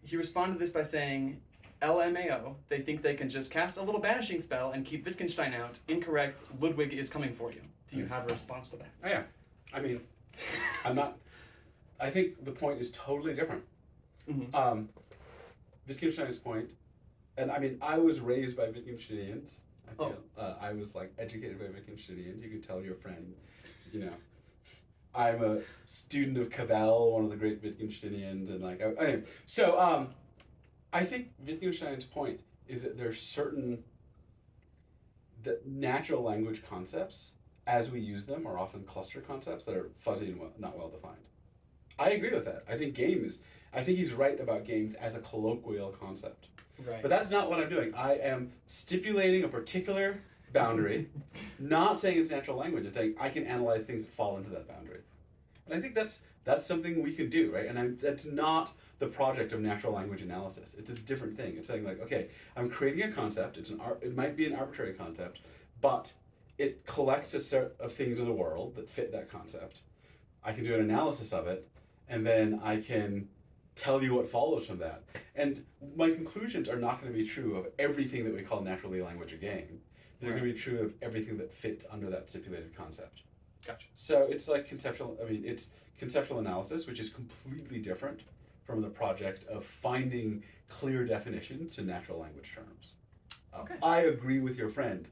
He responded to this by saying, LMAO, they think they can just cast a little banishing spell and keep Wittgenstein out. Incorrect, Ludwig is coming for you. Do you have a response to that? Oh yeah. I mean, I think the point is totally different. Wittgenstein's point, and I mean, I was raised by Wittgensteinians. I was like educated by Wittgensteinians. You could tell your friend, you know, I'm a student of Cavell, one of the great Wittgensteinians, and like, anyway. So, I think Wittgenstein's point is that there's certain natural language concepts, as we use them, are often cluster concepts that are fuzzy and not well defined. I agree with that. I think he's right about games as a colloquial concept. Right. But that's not what I'm doing. I am stipulating a particular boundary, not saying it's natural language. It's saying I can analyze things that fall into that boundary. And I think that's something we can do, right? And that's not the project of natural language analysis. It's a different thing. It's saying like, okay, I'm creating a concept. It might be an arbitrary concept, but it collects a set of things in the world that fit that concept. I can do an analysis of it, and then I can tell you what follows from that. And my conclusions are not going to be true of everything that we call naturally language a game. They're going to be true of everything that fits under that stipulated concept. Gotcha. So it's like it's conceptual analysis, which is completely different from the project of finding clear definitions to natural language terms. Okay. I agree with your friend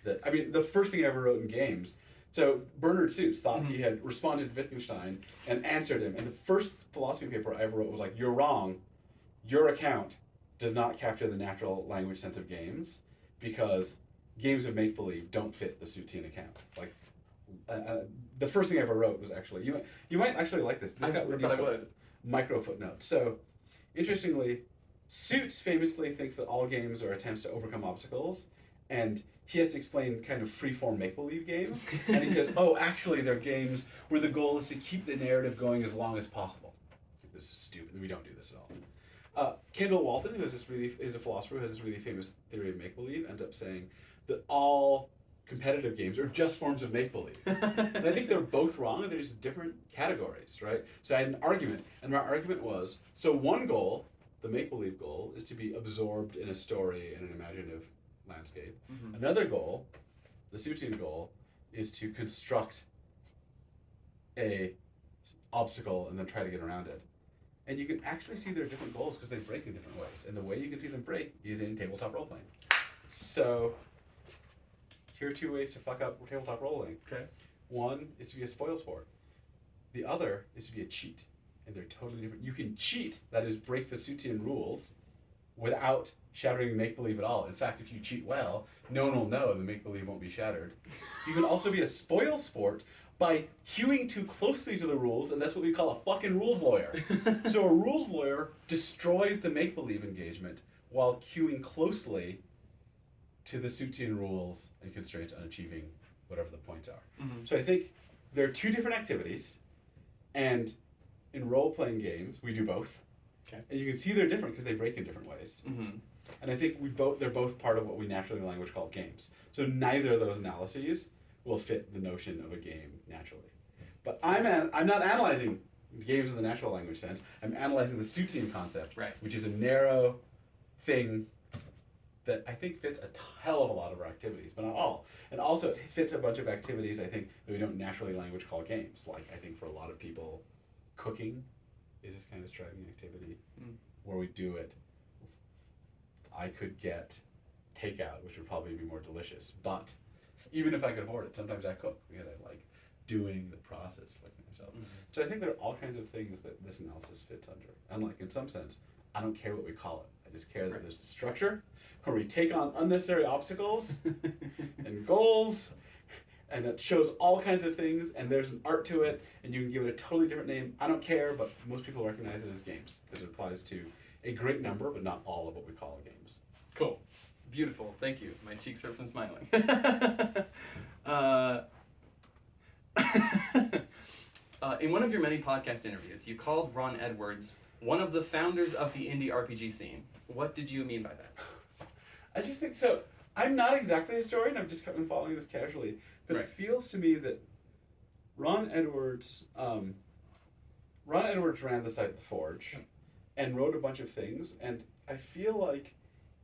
that, I mean, the first thing I ever wrote in games, so Bernard Suits thought he had responded to Wittgenstein and answered him, and the first philosophy paper I ever wrote was like, you're wrong, your account does not capture the natural language sense of games, because games of make-believe don't fit the Sootsian account. Like, the first thing I ever wrote was actually, you might actually like this. This got reduced to micro footnote. So, interestingly, Suits famously thinks that all games are attempts to overcome obstacles, and he has to explain kind of free-form make-believe games, and he says, oh, actually, they're games where the goal is to keep the narrative going as long as possible. This is stupid. We don't do this at all. Kendall Walton, who is a philosopher who has this really famous theory of make-believe, ends up saying that all competitive games are just forms of make-believe. And I think they're both wrong, and they're just different categories, right? So I had an argument, and my argument was, so one goal, the make-believe goal, is to be absorbed in a story and an imaginative landscape. Mm-hmm. Another goal, the Suitian goal, is to construct a obstacle and then try to get around it. And you can actually see their different goals because they break in different ways. And the way you can see them break is in tabletop role-playing. So here are two ways to fuck up tabletop role-playing. Okay. One is to be a spoil sport. The other is to be a cheat. And they're totally different. You can cheat, that is break the Suitian rules, without shattering make-believe at all. In fact, if you cheat well, no one will know and the make-believe won't be shattered. You can also be a spoil sport by hewing too closely to the rules, and that's what we call a fucking rules lawyer. So a rules lawyer destroys the make-believe engagement while hewing closely to the Suitian rules and constraints on achieving whatever the points are. Mm-hmm. So I think there are two different activities, and in role-playing games, we do both. Okay. And you can see they're different because they break in different ways. Mm-hmm. And I think they're both part of what we naturally in language call games. So neither of those analyses will fit the notion of a game naturally. But I'm not analyzing games in the natural language sense. I'm analyzing the Suitian concept, right, which is a narrow thing that I think fits a hell of a lot of our activities, but not all. And also it fits a bunch of activities I think that we don't naturally language call games. Like I think for a lot of people, cooking is this kind of striving activity where we do it. I could get takeout, which would probably be more delicious, but even if I could afford it, sometimes I cook because I like doing the process like myself. Mm-hmm. So I think there are all kinds of things that this analysis fits under. And like in some sense, I don't care what we call it. I just care that there's a structure where we take on unnecessary obstacles and goals, and it shows all kinds of things, and there's an art to it, and you can give it a totally different name. I don't care, but most people recognize it as games because it applies to a great number, but not all of what we call games. Cool. Beautiful. Thank you. My cheeks hurt from smiling. In one of your many podcast interviews, you called Ron Edwards one of the founders of the indie RPG scene. What did you mean by that? I just think so. I'm not exactly a historian. I've just been following this casually, but It feels to me that Ron Edwards ran the site The Forge, and wrote a bunch of things, and I feel like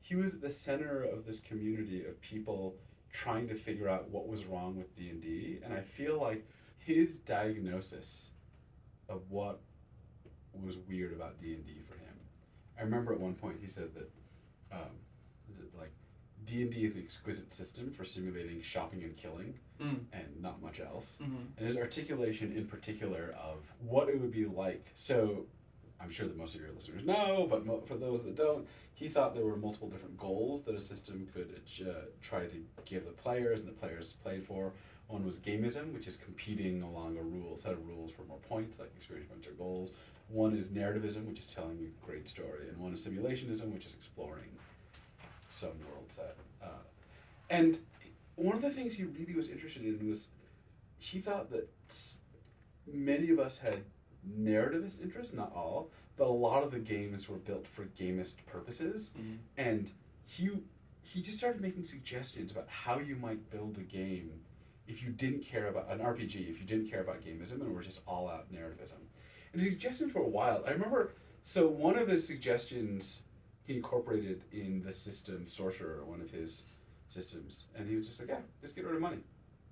he was at the center of this community of people trying to figure out what was wrong with D&D, and I feel like his diagnosis of what was weird about D&D for him. I remember at one point he said that D&D is an exquisite system for simulating shopping and killing, and not much else. Mm-hmm. And his articulation in particular of what it would be like. So I'm sure that most of your listeners know, but for those that don't, he thought there were multiple different goals that a system could try to give the players, and the players played for. One was gamism, which is competing along a set of rules for more points, like experience points or goals. One is narrativism, which is telling a great story, and one is simulationism, which is exploring some world set. And one of the things he really was interested in was he thought that many of us had narrativist interests, not all, but a lot of the games were built for gamist purposes. Mm-hmm. And he just started making suggestions about how you might build a game if you didn't care about an RPG, if you didn't care about gamism and were just all out narrativism. And his suggestions were wild. I remember, so one of his suggestions he incorporated in the system Sorcerer, one of his systems, and he was just like, yeah, just get rid of money,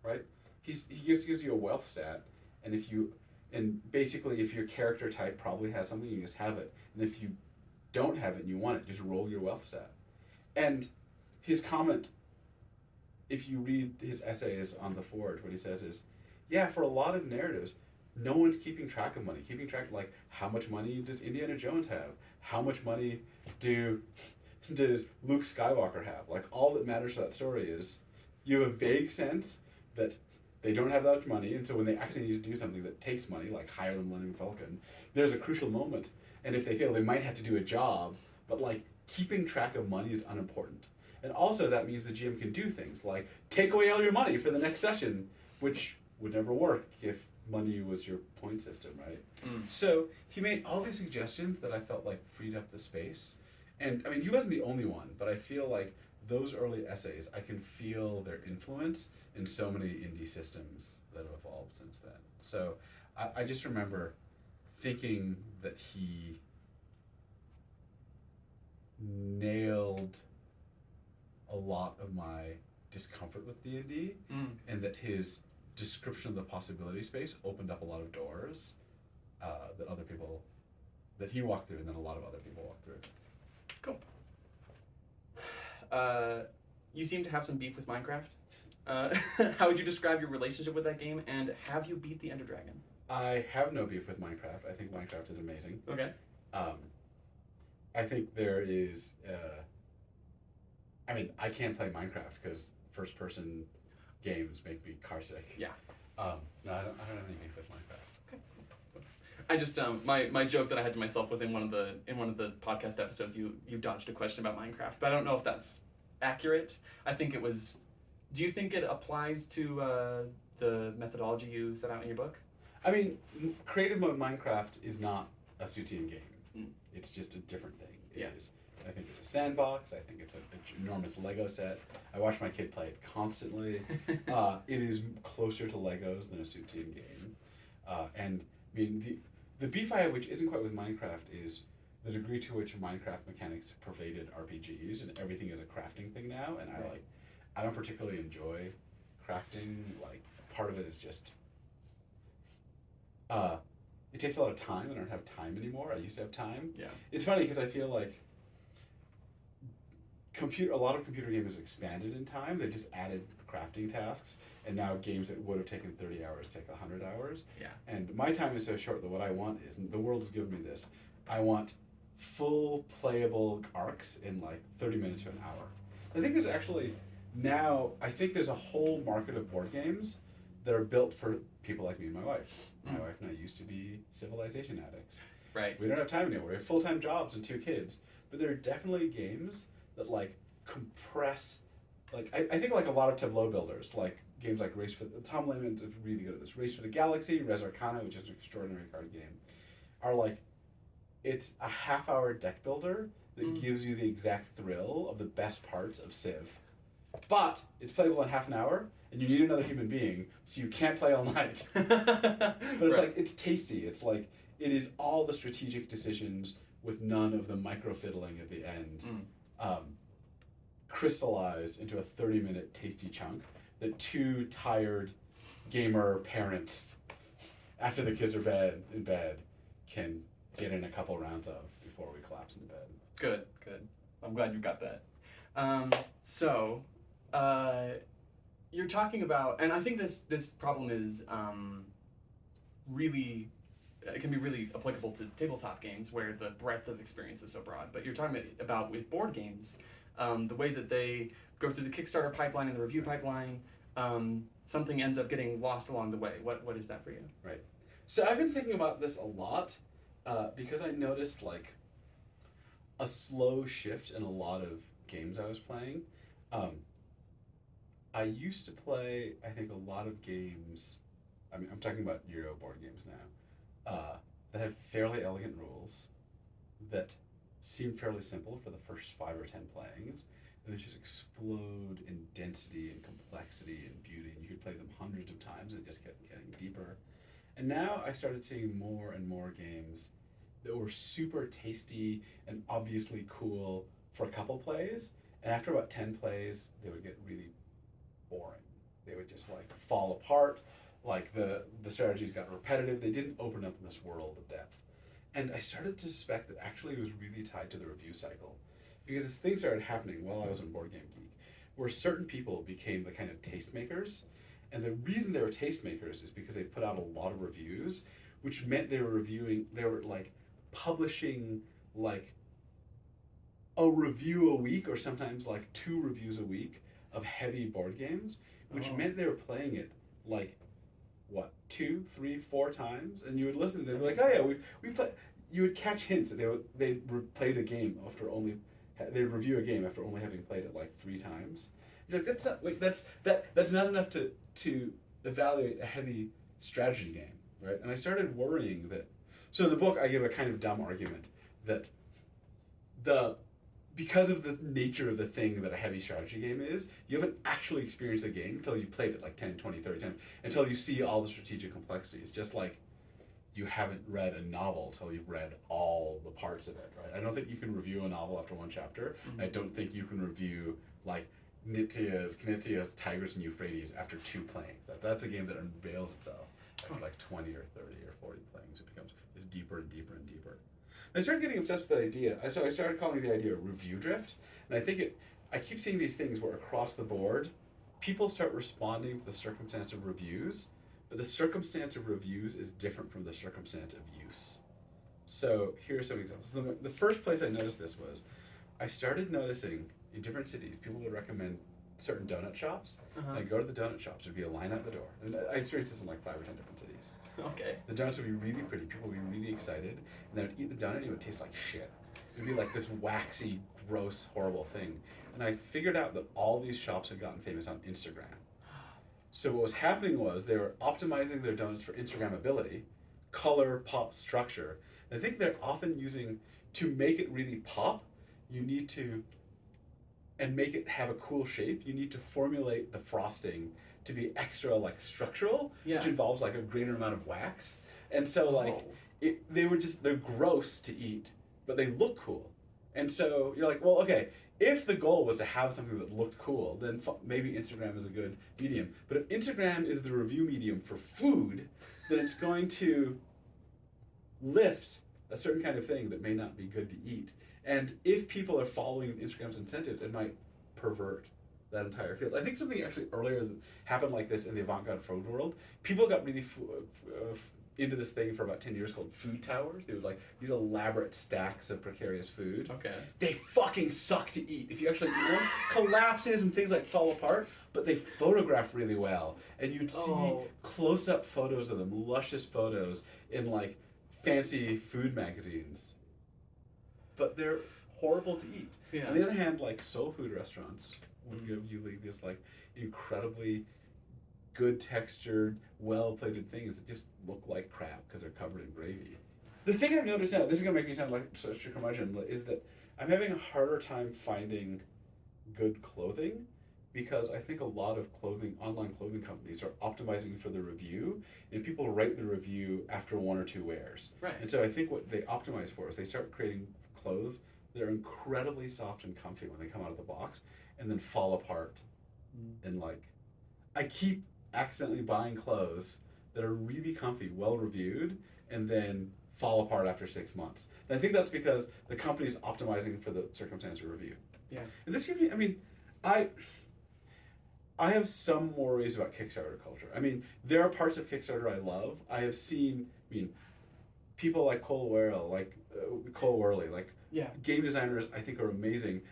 right? He gives you a wealth stat, and basically if your character type probably has something, you just have it. And if you don't have it and you want it, just roll your wealth stat. And his comment, if you read his essays on The Forge, what he says is, yeah, for a lot of narratives, no one's keeping track of money. Keeping track of, like, how much money does Indiana Jones have? How much money does Luke Skywalker have? Like, all that matters to that story is you have a vague sense that they don't have that much money, and so when they actually need to do something that takes money, like hire the Millennium Falcon, there's a crucial moment, and if they fail, they might have to do a job, but, like, keeping track of money is unimportant. And also that means the GM can do things like take away all your money for the next session, which would never work if money was your point system, right? So he made all these suggestions that I felt like freed up the space. And I mean, he wasn't the only one, but I feel like those early essays, I can feel their influence in so many indie systems that have evolved since then. So I just remember thinking that he nailed a lot of my discomfort with D&D, and that his description of the possibility space opened up a lot of doors that other people, that he walked through and then a lot of other people walked through. Cool. You seem to have some beef with Minecraft. How would you describe your relationship with that game, and have you beat the Ender Dragon? I have no beef with Minecraft. I think Minecraft is amazing. Okay. I think there is, I mean, I can't play Minecraft because first-person games make me car sick. Yeah. No, I don't have any beef with Minecraft. I just my joke that I had to myself was in one of the podcast episodes you dodged a question about Minecraft, but I don't know if that's accurate. I think it was. Do you think it applies to the methodology you set out in your book? I mean, creative mode Minecraft is not a Sutian game. It's just a different thing. It is. I think it's a sandbox. I think it's an enormous Lego set. I watch my kid play it constantly. It is closer to Legos than a Sutian game. And I mean, the beef I have, which isn't quite with Minecraft, is the degree to which Minecraft mechanics have pervaded RPGs, and everything is a crafting thing now. And I don't particularly enjoy crafting. Like, part of it is just, it takes a lot of time. I don't have time anymore. I used to have time. Yeah. It's funny because I feel like a lot of computer games expanded in time. They just added crafting tasks, and now games that would have taken 30 hours take 100 hours. Yeah. And my time is so short that what I want is, and the world has given me this, I want full playable arcs in like 30 minutes to an hour. I think there's actually now, I think there's a whole market of board games that are built for people like me and my wife. My wife and I used to be civilization addicts. Right. We don't have time anymore. We have full-time jobs and 2 kids. But there are definitely games that like compress, like I think like a lot of tableau builders, like games like Tom Lehman is really good at this. Race for the Galaxy, Res Arcana, which is an extraordinary card game, are like, it's a half-hour deck builder that gives you the exact thrill of the best parts of Civ. But it's playable in half an hour, and you need another human being, so you can't play all night. But it's like, it's tasty. It's like, it is all the strategic decisions with none of the micro-fiddling at the end, crystallized into a 30-minute tasty chunk that 2 tired gamer parents, after the kids are in bed, can get in a couple rounds of before we collapse into bed. Good. I'm glad you got that. You're talking about, and I think this problem is really, it can be really applicable to tabletop games where the breadth of experience is so broad. But you're talking about with board games, the way that they go through the Kickstarter pipeline and the review pipeline, something ends up getting lost along the way. What is that for you? Right. So I've been thinking about this a lot because I noticed like a slow shift in a lot of games I was playing. I used to play, I think, a lot of games, I mean, I'm talking about Euro board games now, that had fairly elegant rules that seemed fairly simple for the first 5 or 10 playings, and they just explode in density and complexity and beauty, and you could play them hundreds of times and it just kept getting deeper. And now I started seeing more and more games that were super tasty and obviously cool for a couple plays, and after about 10 plays, they would get really boring. They would just like fall apart, like the strategies got repetitive, they didn't open up in this world of depth. And I started to suspect that actually it was really tied to the review cycle. Because as things started happening while I was on Board Game Geek, where certain people became the kind of tastemakers, and the reason they were tastemakers is because they put out a lot of reviews, which meant they were like publishing like a review a week, or sometimes like 2 reviews a week of heavy board games, which meant they were playing it like, what, 2, 3, 4 times, and you would listen, they'd be like, oh yeah, we played. You would catch hints that they played a game after only they review a game after only having played it like 3 times. You're like, that's not enough to evaluate a heavy strategy game, right? And I started worrying that. So in the book, I give a kind of dumb argument that because of the nature of the thing that a heavy strategy game is, you haven't actually experienced the game until you've played it like 10, 20, 30 times, until you see all the strategic complexities. Just like you haven't read a novel until you've read all the parts of it, right? I don't think you can review a novel after 1 chapter. Mm-hmm. I don't think you can review like Knittia's Tigris and Euphrates after 2 playings. That's a game that unveils itself after like 20 or 30 or 40 playings. It becomes just deeper and deeper and deeper. I started getting obsessed with that idea. So I started calling the idea review drift. And I keep seeing these things where across the board, people start responding to the circumstance of reviews, but the circumstance of reviews is different from the circumstance of use. So here are some examples. So the first place I noticed this was, I started noticing in different cities, people would recommend certain donut shops. And I'd go to the donut shops, there'd be a line out the door. And I experienced this in like 5 or 10 different cities. Okay. The donuts would be really pretty, people would be really excited, and they would eat the donut and it would taste like shit. It would be like this waxy, gross, horrible thing. And I figured out that all these shops had gotten famous on Instagram. So what was happening was they were optimizing their donuts for Instagrammability, color, pop, structure. And I think they're often using, to make it really pop, you need to, and make it have a cool shape, you need to formulate the frosting to be extra like structural, which involves like a greater amount of wax. And so like, they're gross to eat, but they look cool. And so you're like, well, okay, if the goal was to have something that looked cool, then maybe Instagram is a good medium. But if Instagram is the review medium for food, then it's going to lift a certain kind of thing that may not be good to eat. And if people are following Instagram's incentives, it might pervert that entire field. I think something actually earlier happened like this in the avant-garde food world. People got really into this thing for about 10 years called food towers. They would like these elaborate stacks of precarious food. Okay. They fucking suck to eat. If you actually eat one, collapses and things like fall apart, but they photograph really well. And you'd see close-up photos of them, luscious photos in like fancy food magazines. But they're horrible to eat. Yeah. On the other hand, like soul food restaurants would give you like this like incredibly good textured, well-plated things that just look like crap because they're covered in gravy. The thing I've noticed now, this is going to make me sound like such a curmudgeon, is that I'm having a harder time finding good clothing because I think a lot of online clothing companies are optimizing for the review, and people write the review after 1 or 2 wears. Right. And so I think what they optimize for is they start creating clothes that are incredibly soft and comfy when they come out of the box and then fall apart. And like, I keep accidentally buying clothes that are really comfy, well reviewed, and then fall apart after 6 months. And I think that's because the company's optimizing for the circumstance of review. Yeah. And this gives me, I mean, I have some worries about Kickstarter culture. I mean, there are parts of Kickstarter I love. I have seen, people like Cole Worley, game designers I think are amazing.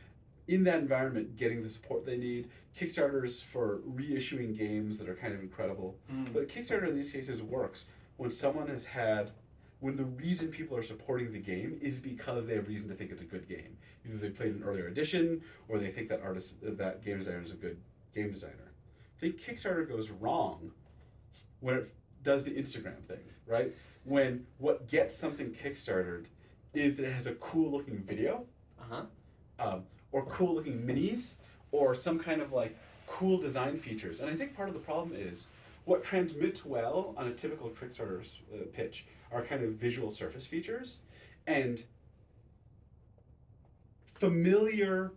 In that environment, getting the support they need, Kickstarters for reissuing games that are kind of incredible. But Kickstarter in these cases works when when the reason people are supporting the game is because they have reason to think it's a good game. Either they played an earlier edition, or they think that game designer is a good game designer. I think Kickstarter goes wrong when it does the Instagram thing, right? When what gets something Kickstartered is that it has a cool looking video, or cool looking minis, or some kind of like cool design features. And I think part of the problem is what transmits well on a typical Kickstarter pitch are kind of visual surface features and familiar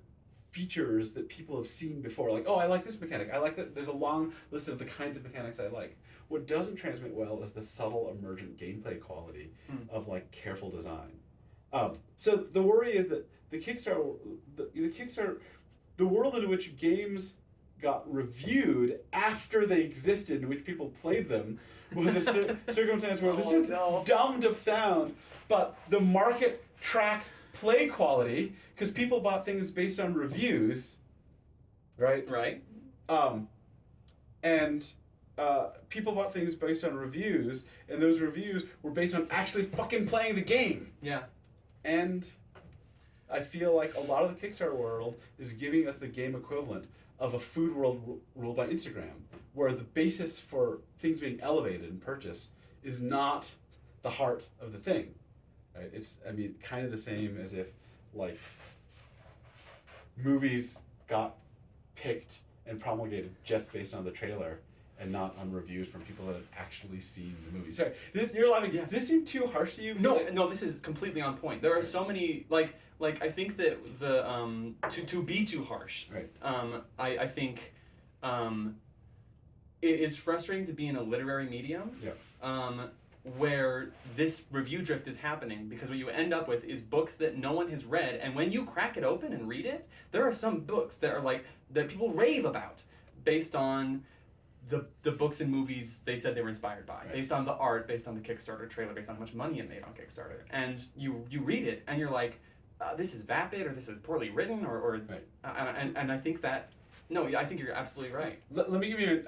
features that people have seen before. Like, oh, I like this mechanic. I like that. There's a long list of the kinds of mechanics I like. What doesn't transmit well is the subtle emergent gameplay quality of like careful design. So the worry is that the world in which games got reviewed after they existed, in which people played them, was a circumstance where this is dumb to sound, but the market tracked play quality because people bought things based on reviews, right? Right. And people bought things based on reviews, and those reviews were based on actually fucking playing the game. Yeah. And I feel like a lot of the Kickstarter world is giving us the game equivalent of a food world ruled by Instagram, where the basis for things being elevated and purchased is not the heart of the thing. Right? It's, I mean, kind of the same as if, like, movies got picked and promulgated just based on the trailer and not on reviews from people that have actually seen the movie. Sorry, you're laughing. Yeah. Does this seem too harsh to you? No, this is completely on point. There are so many, like I think that the to be too harsh. Right. I think it is frustrating to be in a literary medium. Yeah. Where this review drift is happening, because what you end up with is books that no one has read, and when you crack it open and read it, there are some books that are like that people rave about based on the books and movies they said they were inspired by, based on the art, based on the Kickstarter trailer, based on how much money it made on Kickstarter. And you read it and you're like, this is vapid, or this is poorly written, or and I think that, no, I think you're absolutely right. Let me give you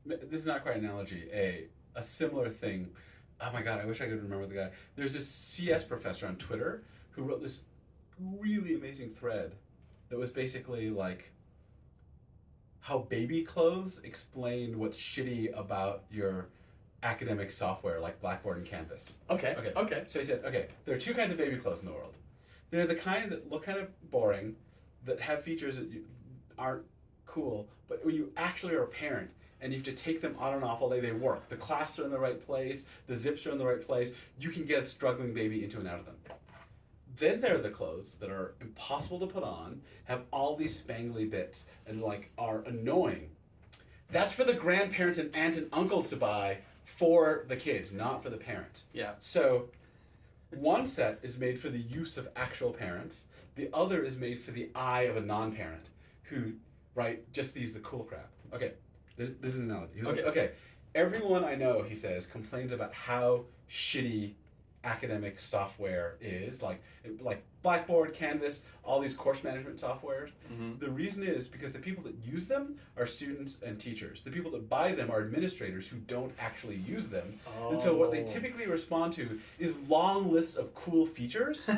this is not quite an analogy, a similar thing. Oh my god, I wish I could remember the guy. There's this CS professor on Twitter who wrote this really amazing thread that was basically like how baby clothes explained what's shitty about your academic software like Blackboard and Canvas. Okay. So he said, okay, there are two kinds of baby clothes in the world. They're the kind that look kind of boring, that have features that aren't cool, but when you actually are a parent and you have to take them on and off all day, they work. The clasps are in the right place, the zips are in the right place, you can get a struggling baby into and out of them. Then there are the clothes that are impossible to put on, have all these spangly bits, and like are annoying. That's for the grandparents and aunts and uncles to buy for the kids, not for the parents. Yeah. So one set is made for the use of actual parents, the other is made for the eye of a non-parent who, right, just sees the cool crap. Okay, this is an analogy. He was like, okay, everyone I know, he says, complains about how shitty academic software is, like Blackboard, Canvas, all these course management softwares. Mm-hmm. The reason is because the people that use them are students and teachers. The people that buy them are administrators who don't actually use them. And so what they typically respond to is long lists of cool features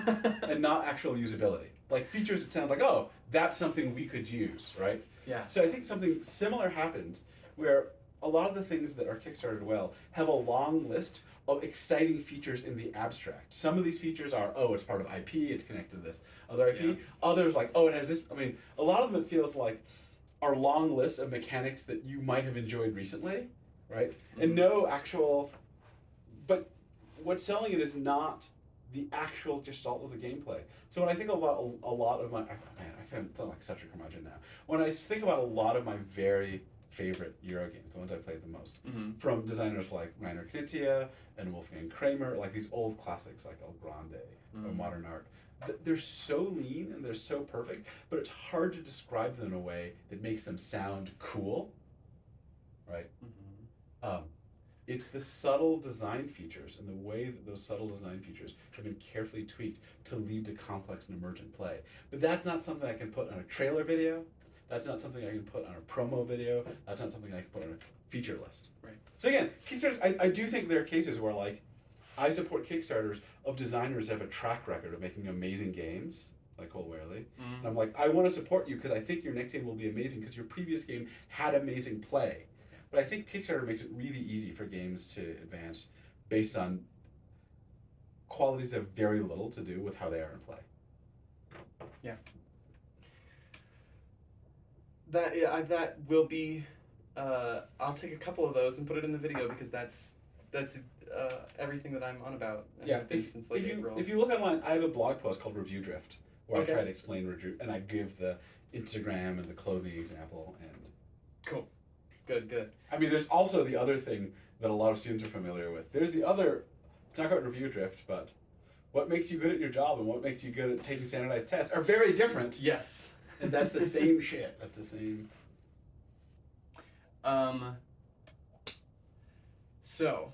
and not actual usability. Like features that sound like, oh, that's something we could use, right? Yeah. So I think something similar happens where a lot of the things that are Kickstarted well have a long list of exciting features in the abstract. Some of these features are, oh, it's part of IP, it's connected to this other IP. Yeah. Others like, oh, it has this. I mean, a lot of them it feels like are long lists of mechanics that you might have enjoyed recently, right? Mm-hmm. And no actual, but what's selling it is not the actual gestalt of the gameplay. So when I think about a lot of my, man, I sound like such a curmudgeon now. When I think about a lot of my very favorite Euro games, the ones I played the most, from designers like Rainer Knizia and Wolfgang Kramer, like these old classics like El Grande or Modern Art. They're so lean and they're so perfect, but it's hard to describe them in a way that makes them sound cool, right? It's the subtle design features and the way that those subtle design features have been carefully tweaked to lead to complex and emergent play. But that's not something I can put on a trailer video. That's not something I can put on a promo video. That's not something I can put on a feature list. Right. So again, Kickstarters, I do think there are cases where like, I support Kickstarters of designers that have a track record of making amazing games, like Cole Wehrle. And I'm like, I want to support you because I think your next game will be amazing because your previous game had amazing play. But I think Kickstarter makes it really easy for games to advance based on qualities that have very little to do with how they are in play. Yeah. That will be. I'll take a couple of those and put it in the video because that's everything that I'm on about. Yeah. Since like April. If you look online, I have a blog post called Review Drift where I try to explain review, and I give the Instagram and the clothing example and. Cool. Good. I mean, there's also the other thing that a lot of students are familiar with. There's the other, it's not called review drift, but what makes you good at your job and what makes you good at taking standardized tests are very different. Yes. And that's the same shit. That's the same. So,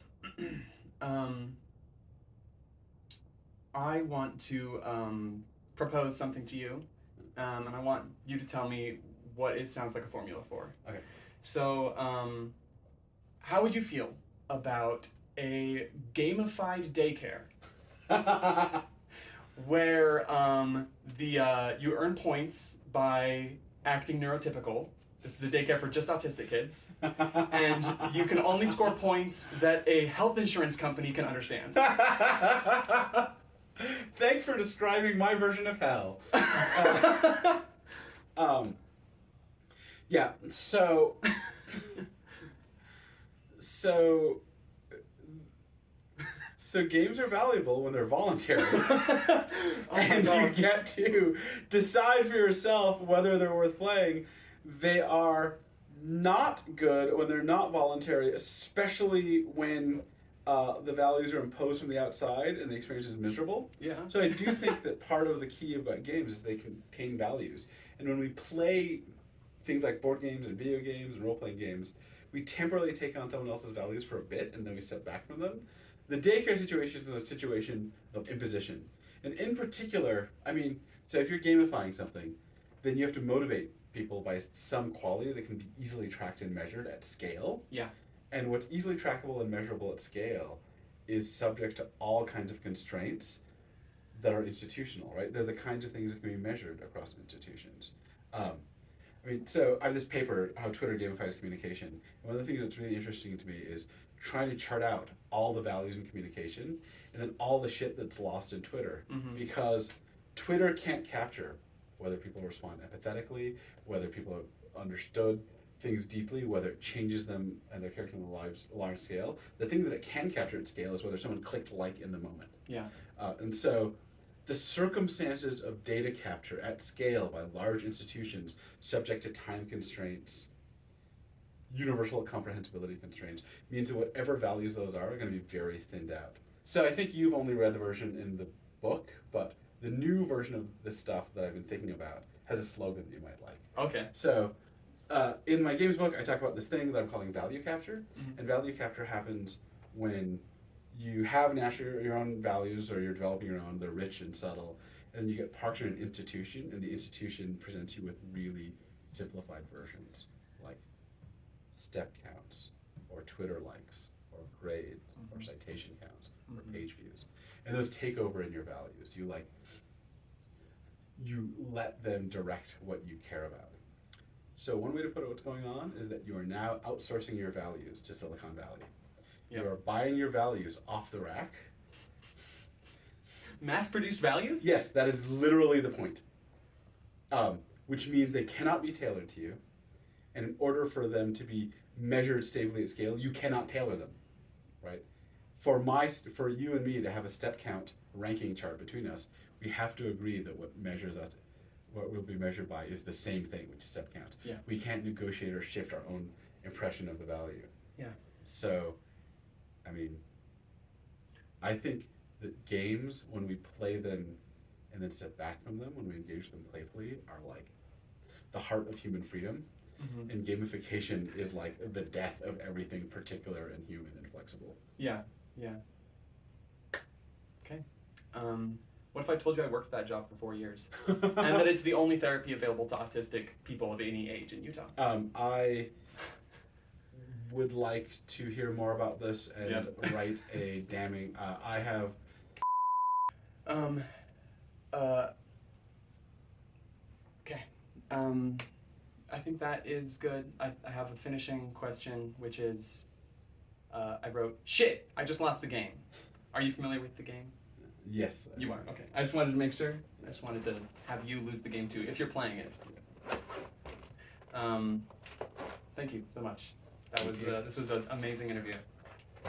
I want to propose something to you, and I want you to tell me what it sounds like a formula for. Okay. So, how would you feel about a gamified daycare where you earn points by acting neurotypical. This is a daycare for just autistic kids. And you can only score points that a health insurance company can understand. Thanks for describing my version of hell. Yeah, so games are valuable when they're voluntary. And you get to decide for yourself whether they're worth playing. They are not good when they're not voluntary, especially when the values are imposed from the outside and the experience is miserable. Yeah. So I do think that part of the key about games is they contain values. And when we play things like board games and video games and role-playing games, we temporarily take on someone else's values for a bit and then we step back from them. The daycare situation is a situation of imposition. And in particular, I mean, so if you're gamifying something, then you have to motivate people by some quality that can be easily tracked and measured at scale. Yeah. And what's easily trackable and measurable at scale is subject to all kinds of constraints that are institutional, right? They're the kinds of things that can be measured across institutions. I mean, so I have this paper, How Twitter Gamifies Communication. And one of the things that's really interesting to me is trying to chart out all the values in communication and then all the shit that's lost in Twitter. Mm-hmm. Because Twitter can't capture whether people respond empathetically, whether people have understood things deeply, whether it changes them and their character in their lives a large scale. The thing that it can capture at scale is whether someone clicked like in the moment. Yeah. And so the circumstances of data capture at scale by large institutions subject to time constraints, universal comprehensibility constraints, means that whatever values those are going to be very thinned out. So I think you've only read the version in the book, but the new version of this stuff that I've been thinking about has a slogan that you might like. Okay. So in my games book, I talk about this thing that I'm calling value capture. Mm-hmm. And value capture happens when you have naturally your own values or you're developing your own, they're rich and subtle, and you get parked in an institution, and the institution presents you with really simplified versions, like step counts, or Twitter likes, or grades, mm-hmm. or citation counts, mm-hmm. or page views. And those take over in your values. You let them direct what you care about. So one way to put it what's going on is that you are now outsourcing your values to Silicon Valley. Yep. You are buying your values off the rack. Mass-produced values? Yes, that is literally the point. Which means they cannot be tailored to you. And in order for them to be measured stably at scale, you cannot tailor them, right? For you and me to have a step count ranking chart between us, we have to agree that what measures us, what we'll be measured by, is the same thing, which is step count. Yeah. We can't negotiate or shift our own impression of the value. Yeah. So, I mean, I think that games, when we play them and then step back from them, when we engage them playfully, are like the heart of human freedom. Mm-hmm. And gamification is like the death of everything particular and human and flexible. Yeah, yeah. Okay. What if I told you I worked that job for 4 years? And that it's the only therapy available to autistic people of any age in Utah? I would like to hear more about this and write a damning... I have... Okay. I think that is good. I have a finishing question, which is, I wrote, shit, I just lost the game. Are you familiar with the game? Yes. You are? Okay. I just wanted to make sure. I just wanted to have you lose the game too, if you're playing it. Thank you so much. This was an amazing interview.